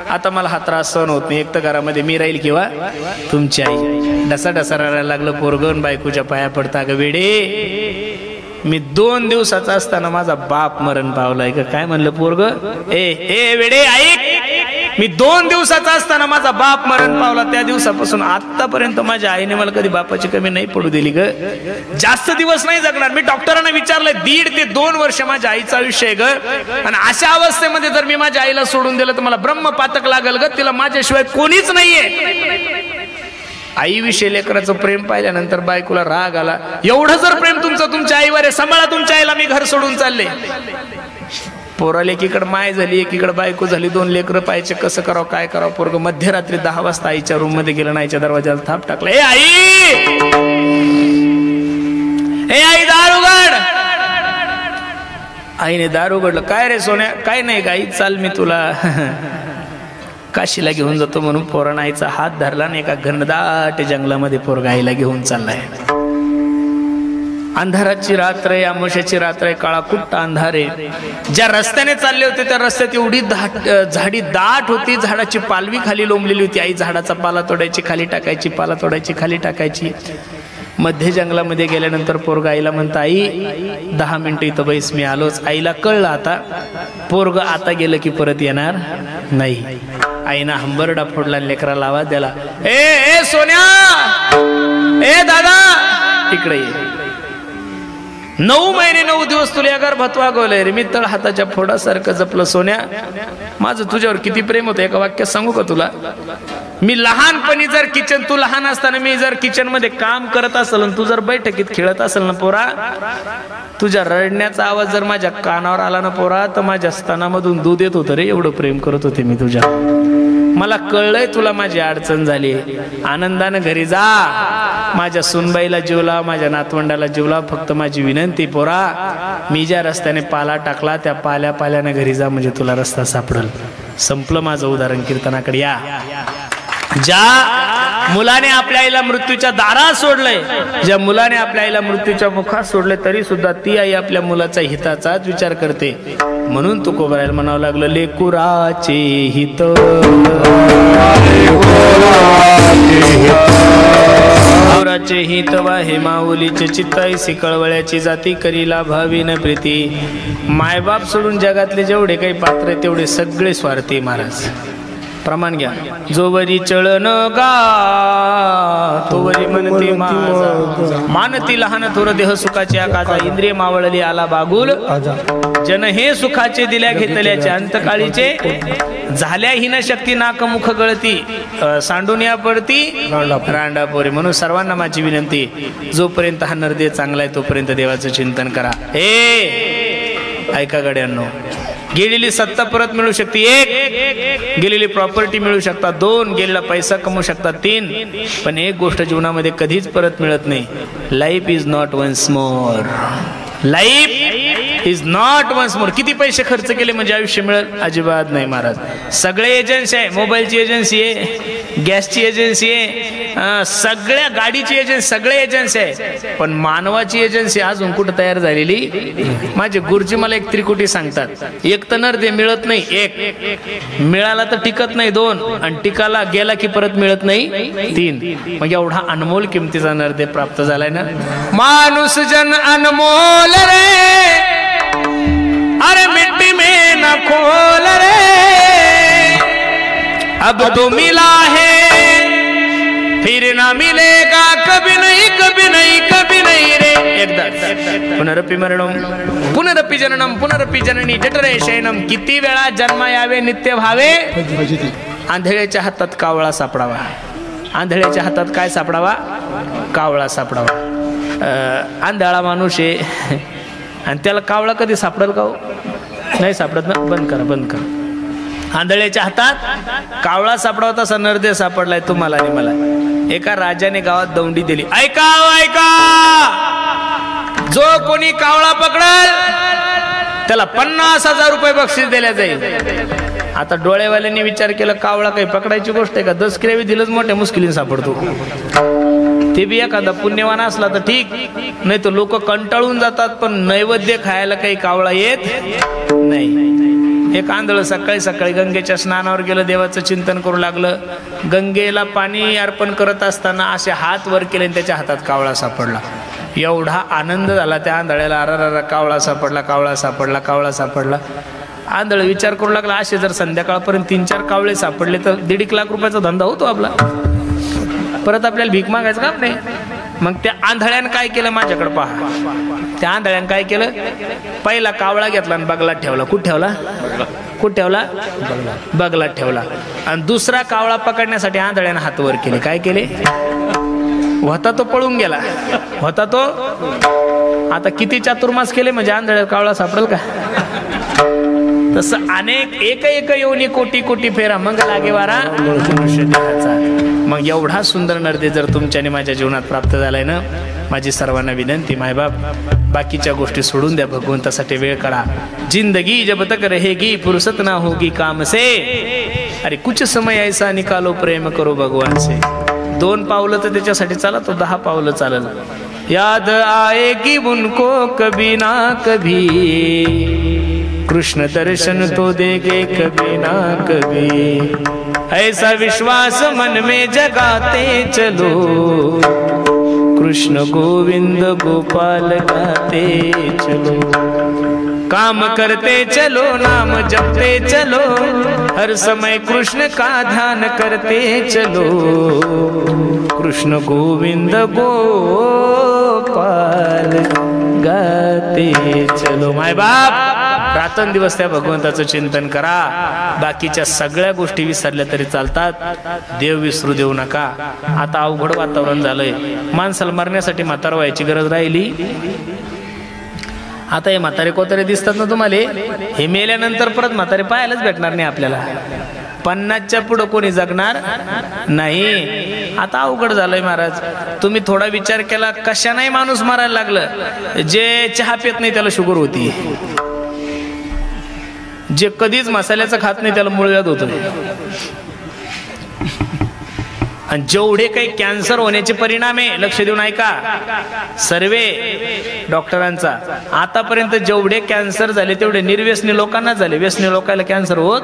आता मला हा त्रास सहन होत नाही, एक तर घरामध्ये मी राहील किंवा तुमची आई. डसा रडायला लागलं पोरगण, बायकोच्या पाया पडता, ग वेडे मी 2 दिवसाचा असताना माझा बाप मरण पावलाय का. काय म्हणलं पोरग, ए वेडे ऐक, मी 2 दिवसाचा असताना माझा बाप मरण पावला, त्या दिवसापासून आतापर्यंत माझ्या आईने मला कधी बापाची कमी नाही पडू दिली ग. जास्त दिवस नाही जगणार. मी डॉक्टरांना विचारलंय 1.5 ते 2 वर्ष माझ्या आईचं आयुष्य आहे ग, आणि अशा अवस्थेमध्ये जर मी माझ्या आईला सोडून दिलं तर मला ब्रह्मपातक लागल ग, तिला माझ्याशिवाय कोणीच नाहीये. आईविषयी लेकराचं प्रेम पाहिल्यानंतर बायकोला राग आला. एवढं जर प्रेम तुमचं तुमच्या आईवर आहे, सांभाळा तुमच्या आईला, मी घर सोडून चालले. पोराला एकीकडे माय झाली, एकीकडे बायको झाली, 2 लेकरं पाहायचे, कसं करावं काय करावं. पोरग मध्यरात्री 10 वाजता आईच्या रूम मध्ये गेलं, आईच्या दरवाजाला थाप टाकला, ए आई दार उघड. आईने दार उघडलं. काय रे सोन्या, काय नाही ग आई, चाल मी तुला काशीला घेऊन जातो म्हणून पोरानं आईचा हात धरला आणि एका घनदाट जंगलामध्ये पोरगा आईला घेऊन चाललाय. अंधाराची रात्र आहे, अमावस्याची रात्र आहे, काळा कुट्टा अंधार आहे. ज्या रस्त्याने चालले होते त्या रस्त्यात एवढी झाडी दाट होती, झाडाची पालवी खाली लोंबलेली होती. आई झाडाचा पाला तोडायची, खाली टाकायची, पाला तोडायची, खाली टाकायची. मध्य जंगलामध्ये गेल्यानंतर पोरगा आईला म्हणता, आई 10 मिनिटं इथं बैस, मी आलोच. आईला कळलं आता पोरग आता गेलं की परत येणार नाही. आईना हंबरडा फोडला, लेकराला आवाज द्याला, ए सोन्या, ए दादा इकडे ये. 9 महिने 9 दिवस तुला या गर्भात वागवलंय रे मी, तळ हाताच्या फोडासारखं जपलं. सोन्या माझं तुझ्यावर किती प्रेम होतं एका वाक्यात सांगू का तुला. मी लहानपणी जर तू लहान असताना मी जर किचन मध्ये काम करत असेल, तू जर बैठकीत खेळत असेल ना पोरा, तुझ्या रडण्याचा आवाज जर माझ्या कानावर आला ना पोरा, तर माझ्या स्तनामधून दूध येत होतं रे, एवढं प्रेम करत होते मी तुझ्या. मला कळलंय तुला माझी अडचण झाली, आनंदानं घरी जा. माझ्या सुनबाईला जीवला, माझ्या नातवंडाला जीवला. फक्त माझी विनंती पोरा, मी ज्या रस्त्याने पाला टाकला त्या पाल्यानं घरी जा, म्हणजे तुला रस्ता सापडल. संपलं माझं उदाहरण. कीर्तनाकडे या. ज्या मुलाने आपल्या आईला मृत्यूच्या दारात सोडलंय, ज्या मुलाने आपल्या आईला मृत्यूच्या मुखात सोडले, तरी सुद्धा ती आई आपल्या मुलाचा हिताचाच विचार करते. म्हणून तुकोबारायला म्हणावं लागलं, लेकुराचे हित लेकुराचे हित वाहे माऊलीचे चित्ताईसी कळवळ्याची जाती करीला भावीन प्रीती. मायबाप सोडून जगातले जेवढे काही पात्र आहे तेवढे सगळे स्वार्थी महाराज. प्रमाण घ्या. जोवरी चळन गा तोवरी म्हणती माझा, मानती लहान थोर देह सुखाचे आकाजा, इंद्रिय मावळली आला बागुल जन हे सुखाचे दिल्या घेतल्याचे अंतकाळीचे, झाल्या हिन शक्ती नाक मुख गळती, सांडून या पडती रांडा पोरी. म्हणून सर्वांना माझी विनंती, जोपर्यंत हा नरदेह चांगला आहे तोपर्यंत देवाचं चिंतन करा. ऐका गड्यांनो, गेलेली सत्ता परत मिळू शकते 1, गेलेली प्रॉपर्टी मिळू शकतात 2, गेलेला पैसा कमवू शकतात 3, पण एक गोष्ट जीवनामध्ये कधीच परत मिळत नाही. Life is not once more. Life is not once more. किती पैसे खर्च केले म्हणजे आयुष्य मिळेल? अजिबात नाही महाराज. सगळे एजन्सी आहे, मोबाईलची एजन्सी आहे, गॅसची एजन्सी आहे, सगळ्या गाडीची एजन्सी, सगळे एजन्सी आहे, पण मानवाची एजन्सी अजून कुठं तयार झालेली. माझे गुरुजी मला एक त्रिकुटी सांगतात, एक तर नरदेह मिळत नाही, 1 मिळाला तर टिकत नाही 2, आणि टिकाला गेला की परत मिळत नाही 3. मग एवढा अनमोल किमतीचा नरदेह प्राप्त झालाय ना. माणूस जन अनमोल रे, अरे मिट्टी में न खोल रे, अब तो मिला है फिर ना मिलेगा कभी नहीं कभी नहीं कभी नहीं रे. एकदा पुनरपि मरणम पुनरपि जननम पुनरपि जननी जठरे शयनम. किती वेळा जन्म यावे नित्य व्हावे. आंधळ्याच्या हातात कावळा सापडावा. आंधळ्याच्या हातात काय सापडावा. कावळा सापडावा. आंधळा माणूस आहे आणि त्याला कावळा कधी सापडेल का हो. नाही सापडत ना. बंद करा बंद करा. आंधळ्याच्या हातात कावळा सापडावा तसा नरदेव सापडलाय तुम्हाला आणि मला. एका राजाने गावात दौंडी दिली. ऐका ऐका, जो कोणी कावळा पकडल त्याला 50,000 रुपये बक्षीस दिल्या जाईल. आता डोळेवाल्यांनी विचार केला कावळा काही पकडायची गोष्ट आहे का. 10 किरेवी दिलंच मोठ्या मुश्किलीने सापडतो. ते बी एखादा पुण्यवान असला तर ठीक, नाही तर लोक कंटाळून जातात. पण नैवेद्य खायला काही कावळा येत नाही. एक आंधळ सकाळी सकाळी गंगेच्या स्नानावर गेलं, देवाचं चिंतन करू लागलं. गंगेला पाणी अर्पण करत असताना असे हात वर केले आणि त्याच्या हातात कावळा सापडला. एवढा आनंद झाला त्या आंधळ्याला. अरा कावळा सापडला कावळा सापडला कावळा सापडला. आंधळ विचार करू लागला असे जर संध्याकाळपर्यंत 3-4 कावळे सापडले तर 1.5 लाख रुपयाचा धंदा होतो आपला. परत आपल्याला भीक मागायचं काम नाही. मग त्या आंधळ्यानं काय केलं माझ्याकडे पहा. त्या आंधळ्यानं काय केलं, पहिला कावळा घेतला आणि बगलात ठेवला. कुठं ठेवला. कुठं ठेवला. बगलात ठेवला. आणि दुसरा कावळा पकडण्यासाठी आंधळ्यानं हात वर केले. काय केले. होता तो पळून गेला. होता तो. आता किती चातुर्मास केले म्हणजे आंधळ्या कावळा सापडेल का. तसं अनेक एक योनी कोटी कोटी फेरा मग लागे वारा मनुष्य देहाचा. मग एवढा सुंदर नरदे जर तुमच्याने माझ्या जीवनात प्राप्त झालाय ना, माझी सर्वांना विनंती मायबाप बाकीच्या गोष्टी सोडून द्या. भगवंतासाठी वेळ काढा. जिंदगी जब तक रहेगी फुर्सत ना होगी काम से. अरे कुछ समय ऐसा निकालो प्रेम करो भगवान से. 2 पावलं तर त्याच्यासाठी चाला, तो 10 पावलं चालल. याद आएगी उनको कभी ना कभी, कृष्ण दर्शन तो देंगे कभी ना कभी. ऐसा विश्वास मन में जगाते चलो, कृष्ण गोविंद गोपाल गाते चलो. काम करते चलो नाम जपते चलो, हर समय कृष्ण का ध्यान करते चलो. कृष्ण गोविंद गोपाल गाते चलो. माय बाप रात्रंदिवस त्या भगवंताचं चिंतन करा. बाकीच्या सगळ्या गोष्टी विसरल्या तरी चालतात. देव विसरू देऊ नका. आता अवघड वातावरण झालंय. माणसाला मरण्यासाठी म्हातार व्हायची गरज राहिली. आता हे म्हातारे कोतारे दिसतात ना तुम्हाला, हे मेल्यानंतर परत म्हातारे पाहायलाच भेटणार नाही आपल्याला. 50च्या पुढं कोणी जगणार नाही. आता अवघड झालंय महाराज. तुम्ही थोडा विचार केला कशा नाही माणूस मारायला लागलं. जे चहा पित नाही त्याला शुगर होती. जे कधीच मसाल्याचं खात नाही त्याला मूळव्याध होतं. आणि जेवढे काही कॅन्सर होण्याचे परिणाम आहे लक्ष देऊन ऐका. सर्वे डॉक्टरांचा आतापर्यंत जेवढे कॅन्सर झाले तेवढे निर्व्यसनी लोकांना झाले. व्यसनी लोकांना कॅन्सर होत.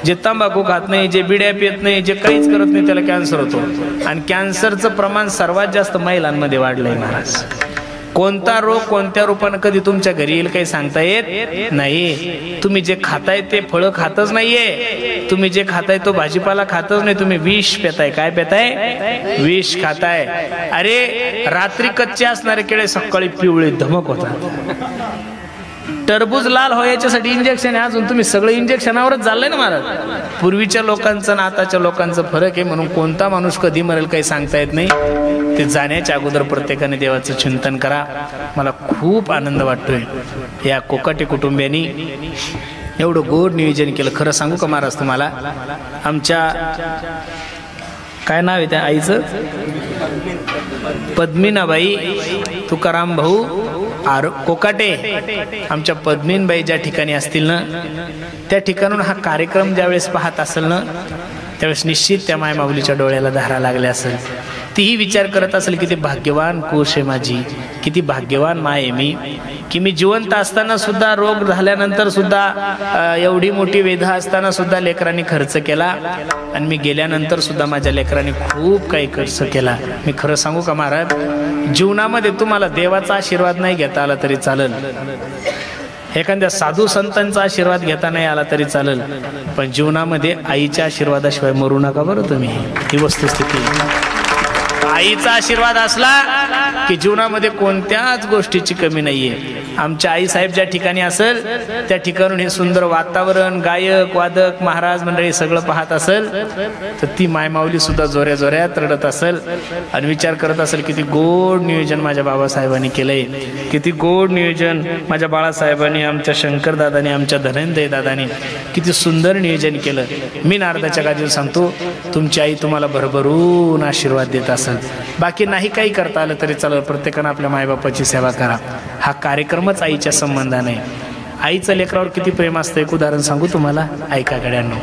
जे तंबाखू खात नाही, जे बिड्या पित नाही, जे काहीच करत नाही त्याला कॅन्सर होतो. आणि कॅन्सरचं प्रमाण सर्वात जास्त महिलांमध्ये वाढलंय महाराज. कोणता रोग कोणत्या रूपाने कधी तुमच्या घरी येईल काही सांगता येत नाही. तुम्ही जे खाताय ते फळं खातच नाहीये. तुम्ही जे खाताय तो भाजीपाला खातच नाही. तुम्ही विष पेताय. काय पेताय. विष खाताय. अरे रात्री कच्चे असणारे केळे सकाळी पिवळे धमक होतात. टरबूज लाल व्हायच्यासाठी इंजेक्शन आहे. अजून तुम्ही सगळं इंजेक्शनावरच चाललंय ना महाराज. पूर्वीच्या लोकांचं आणि आताच्या लोकांचं फरक आहे. म्हणून कोणता माणूस कधी मरेल काही सांगता येत नाही. ते जाण्याच्या अगोदर प्रत्येकाने देवाचं चिंतन करा. मला खूप आनंद वाटतोय या कोकाटे कुटुंबियांनी एवढं गोड नियोजन केलं. खरं सांगू का महाराज तुम्हाला, आमच्या काय नाव आहे त्या आईचं, पद्मिनाबाई तुकाराम भाऊ कोकाटे. आमच्या पद्मीनबाई ज्या ठिकाणी असतील ना त्या ठिकाणून हा कार्यक्रम ज्यावेळेस पाहत असेल ना त्यावेळेस निश्चित त्या मायमाऊलीच्या डोळ्याला धारा लागल्या असेल. तीही विचार करत असेल किती भाग्यवान कोश आहे माझी, किती भाग्यवान माय आहे मी, की मी जिवंत असताना सुद्धा, रोग झाल्यानंतर सुद्धा, एवढी मोठी वेदना असताना सुद्धा लेकरांनी खर्च केला. आणि मी गेल्यानंतर सुद्धा माझ्या लेकरांनी खूप काही खर्च केला. मी खरं सांगू का महाराज, जीवनामध्ये तुम्हाला देवाचा आशीर्वाद नाही घेता आला तरी चालेल, एखाद्या साधू संतांचा आशीर्वाद घेता नाही आला तरी चालेल, पण जीवनामध्ये आईच्या आशीर्वादाशिवाय मरू नका बरं तुम्ही. ही वस्तुस्थिती. आईचा आशीर्वाद असला की जीवनामध्ये कोणत्याच गोष्टीची कमी नाहीये. आमच्या आई साहेब ज्या ठिकाणी असेल त्या ठिकाणून हे सुंदर वातावरण, गायक वादक महाराज मंडळी सगळं पाहत असेल तर ती मायमाऊली सुद्धा जोऱ्या जोऱ्यात रडत असेल आणि विचार करत असेल किती गोड नियोजन माझ्या बाबासाहेबांनी केलंय, किती गोड नियोजन माझ्या बाळासाहेबांनी, आमच्या शंकरदादांनी, आमच्या धनंजय दादांनी किती सुंदर नियोजन केलं. मी नारदाच्या गादीवर सांगतो तुमची आई तुम्हाला भरभरून आशीर्वाद देत असेल. बाकी नाही काही करता आलं तरी चालेल, प्रत्येकानं आपल्या मायबापाची सेवा करा. हा कार्यक्रमच आईच्या संबंधाने. आईचं लेकरावर किती प्रेम असतं एक उदाहरण सांगू तुम्हाला, ऐका गड्यांनो.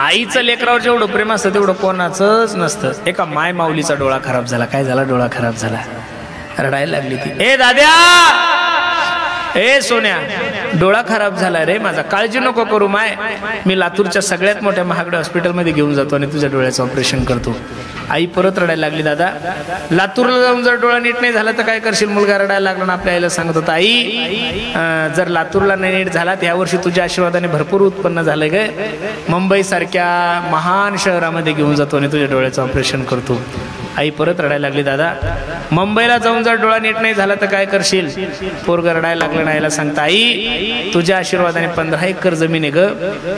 आईचं लेकरावर जेवढं प्रेम असतं तेवढं कोणाचंच नसतं. एका माय माऊलीचा डोळा खराब झाला. काय झाला? डोळा खराब झाला. रडायला लागली ती. ए दाद्या, ए सोन्या, डोळा खराब झाला रे माझा, काळजी नको करू माय, मी लातूरच्या सगळ्यात मोठ्या महागड्या हॉस्पिटलमध्ये घेऊन जातो आणि तुझ्या डोळ्याचं ऑपरेशन करतो. आई परत रडायला लागली. दादा, लातूरला जाऊन जर डोळा नीट नाही झाला तर काय करशील? मुलगा रडायला लागला ना. आपल्या आईला सांगत होता, आई जर लातूरला नाही नीट झाला तर यावर्षी तुझ्या आशीर्वादाने भरपूर उत्पन्न झालंय ग, मुंबई सारख्या महान शहरामध्ये घेऊन जातो आणि तुझ्या डोळ्याचं ऑपरेशन करतो. आई परत रडायला लागली. दादा, मुंबईला जाऊन जर डोळा नीट नाही झाला तर काय करशील? पोरग रडायला लागलं. नाहीला सांगता, आई तुझ्या आशीर्वादाने 15 एकर जमीन आहे ग,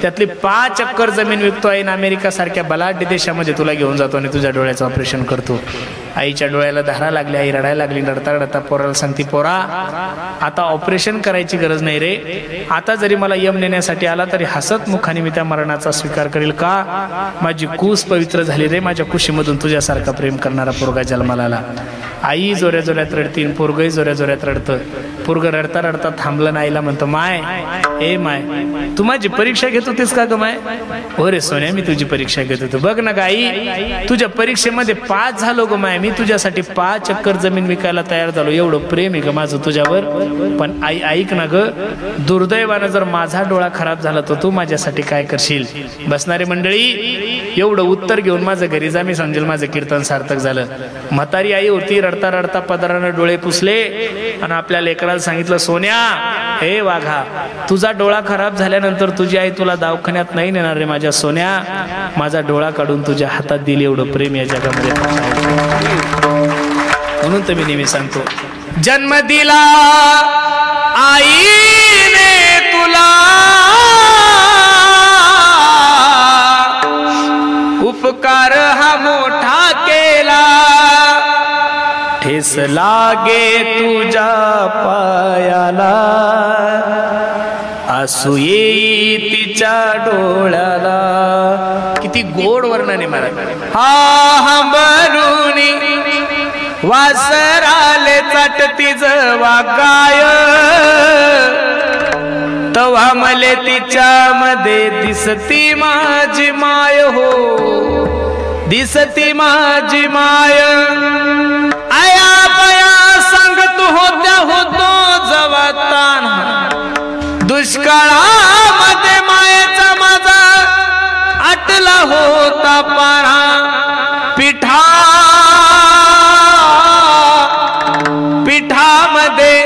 त्यातली 5 एकर जमीन विकतो आहे ना, अमेरिका सारख्या बलाढ्य देशामध्ये तुला घेऊन जातो आणि तुझ्या डोळ्याचं ऑपरेशन करतो. आईच्या डोळ्याला धारा लागली. आई रडायला लागली. रडता रडता पोराला सांगती, पोरा आता ऑपरेशन करायची गरज नाही रे, आता जरी मला यम नेण्यासाठी आला तरी हसत मुखाने मी त्या मरणाचा स्वीकार करेल. का? माझी कूस पवित्र झाली रे, माझ्या कुशीमधून तुझ्यासारखा प्रेम करणारा पोरगा जन्माला आला. आई जोऱ्या जोऱ्यात रडती, पोरगही जोऱ्या जोऱ्यात रडतं. पोरग रडता रडता थांबलं. नाहीला म्हणतो, माय ए माय, तू माझी परीक्षा घेत होतीस का ग माय? हो रे सोन्या, मी तुझी परीक्षा घेत होतो. बघ ना गाई, तुझ्या परीक्षेमध्ये पास झालो ग माय, मी तुझ्यासाठी 5 एकर जमीन विकायला तयार झालो, एवढं प्रेम आहे ग माझं तुझ्यावर. पण आई ऐक ना ग, दुर्दैवानं जर माझा डोळा खराब झाला तर तू माझ्यासाठी काय करशील? बसणारे मंडळी, एवढं उत्तर घेऊन माझं घरी जा, मी समजेल माझं कीर्तन सार्थक झालं. म्हातारी आई होती, रडता रडता पदरानं डोळे पुसले आणि आपल्या लेकराला सांगितलं, सोन्या हे वाघा, तुझा डोळा खराब झाल्यानंतर तुझी आई तुला दवाखान्यात नाही नेणार रे माझ्या सोन्या, माझा डोळा काढून तुझ्या हातात दिली, एवढं प्रेम या जगामध्ये. म्हणून तर मी नेहमी सांगतो, जन्म दिला आईने तुला, उपकार हा मोठा केला, ठेस लागे तुझ्या पायाला, आसू येई तिच्या डोळ्याला. किती गोड वर्णन आहे महाराज. हा बरुणी वासराले चाटती जवा गाय, तवा मले तिच्या मध्ये दिसती माझी माय, हो दिसती माझी माय. आया बया सांगत होत्या होतो जवा ताण, दुष्काळामध्ये मायेचा माझा आटला होता पारा. पिठामध्ये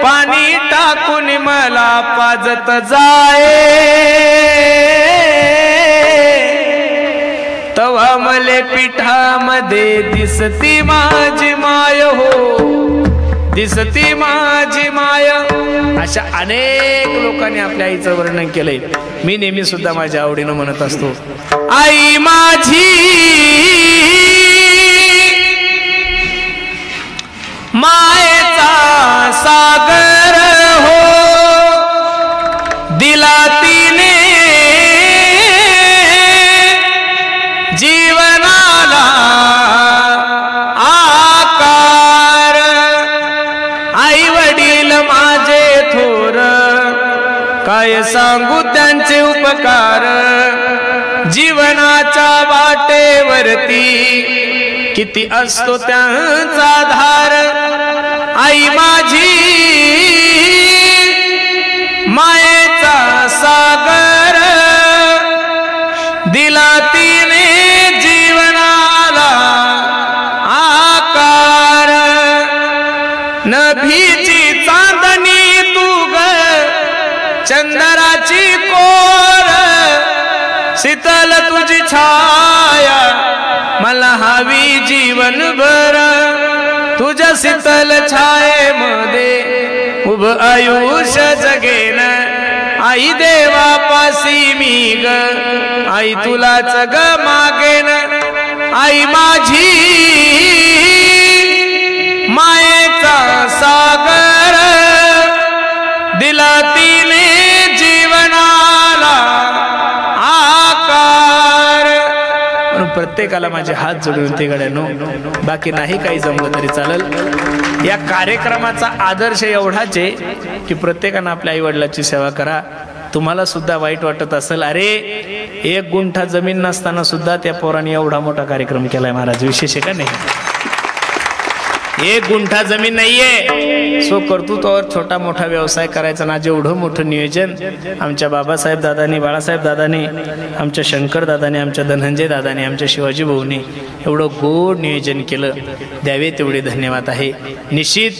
पाणी टाकून मला पाजत जाये, तवा मले पिठामध्ये दिसती माझी माय, हो दिसती माझी माय. अशा अनेक लोकांनी आपल्या आईचं वर्णन केलंय. मी नेहमी सुद्धा माझ्या आवडीनं म्हणत असतो, आई माझी मायेचा सागर हो, दिला तिने जीवनाला आकार. आई वडील माझे थोर, काय सांगू त्यांचे उपकार. जीवनाच्या वाटेवरती किती असतो त्यांचा धार. आई माझी मायेचा सागर, दिला तिने जीवनाला आकार. नभीची चांदणी तू ग, चंद्राची कोर, शीतल तुझी छाया मला हवी जीवनभर, तुझ्या शीतल छायेमध्ये उभ आयुष्य जगेन, आई देवापासी मी ग, आई तुलाच ग मागेन, आई माझी मायेचा सागर, दिला तिने जीवनाला आकार. म्हणून प्रत्येकाला माझे हात जोडून ते गड्यानो, बाकी नाही काही जमलं तरी चालेल. या कार्यक्रमाचा आदर्श एवढाच आहे की प्रत्येकानं आपल्या आई वडिलांची सेवा करा. तुम्हाला सुद्धा वाईट वाटत असेल, अरे 1 गुंठा जमीन नसताना सुद्धा त्या पोराने एवढा मोठा कार्यक्रम केलाय महाराज, विशेष आहे का नाही? 1 गुंठा जमीन नाहीये, सो कर्तृत्वावर छोटा मोठा व्यवसाय करायचा ना, जेवढं मोठं नियोजन आमच्या बाबासाहेब दादांनी, बाळासाहेब दादांनी, आमच्या शंकर दादांनी, आमच्या धनंजय दादांनी, आमच्या शिवाजी भाऊनी एवढं गोड नियोजन केलं, द्यावे तेवढे धन्यवाद आहे. निश्चित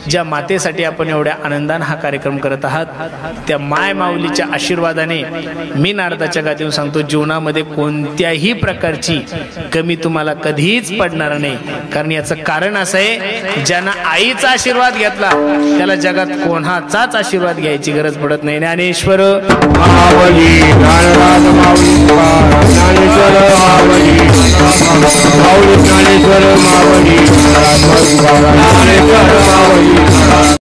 ज्या मातेसाठी आपण एवढ्या आनंदाने हा कार्यक्रम करत आहात, त्या माय माऊलीच्या आशीर्वादाने मी नारदाच्या गादीवर सांगतो, जीवनामध्ये कोणत्याही प्रकारची कमी तुम्हाला कधीच पडणार नाही. कारण याचं कारण असं आहे, ज्यानं आईचा आशीर्वाद घेतला त्याला जगात कोणाचाच आशीर्वाद घ्यायची गरज पडत नाही. ज्ञानेश्वर माऊली, ज्ञानराज माऊली, ज्ञानेश्वर माऊली, ज्ञानेश्वर माऊली, ज्ञानेश्वर माऊली.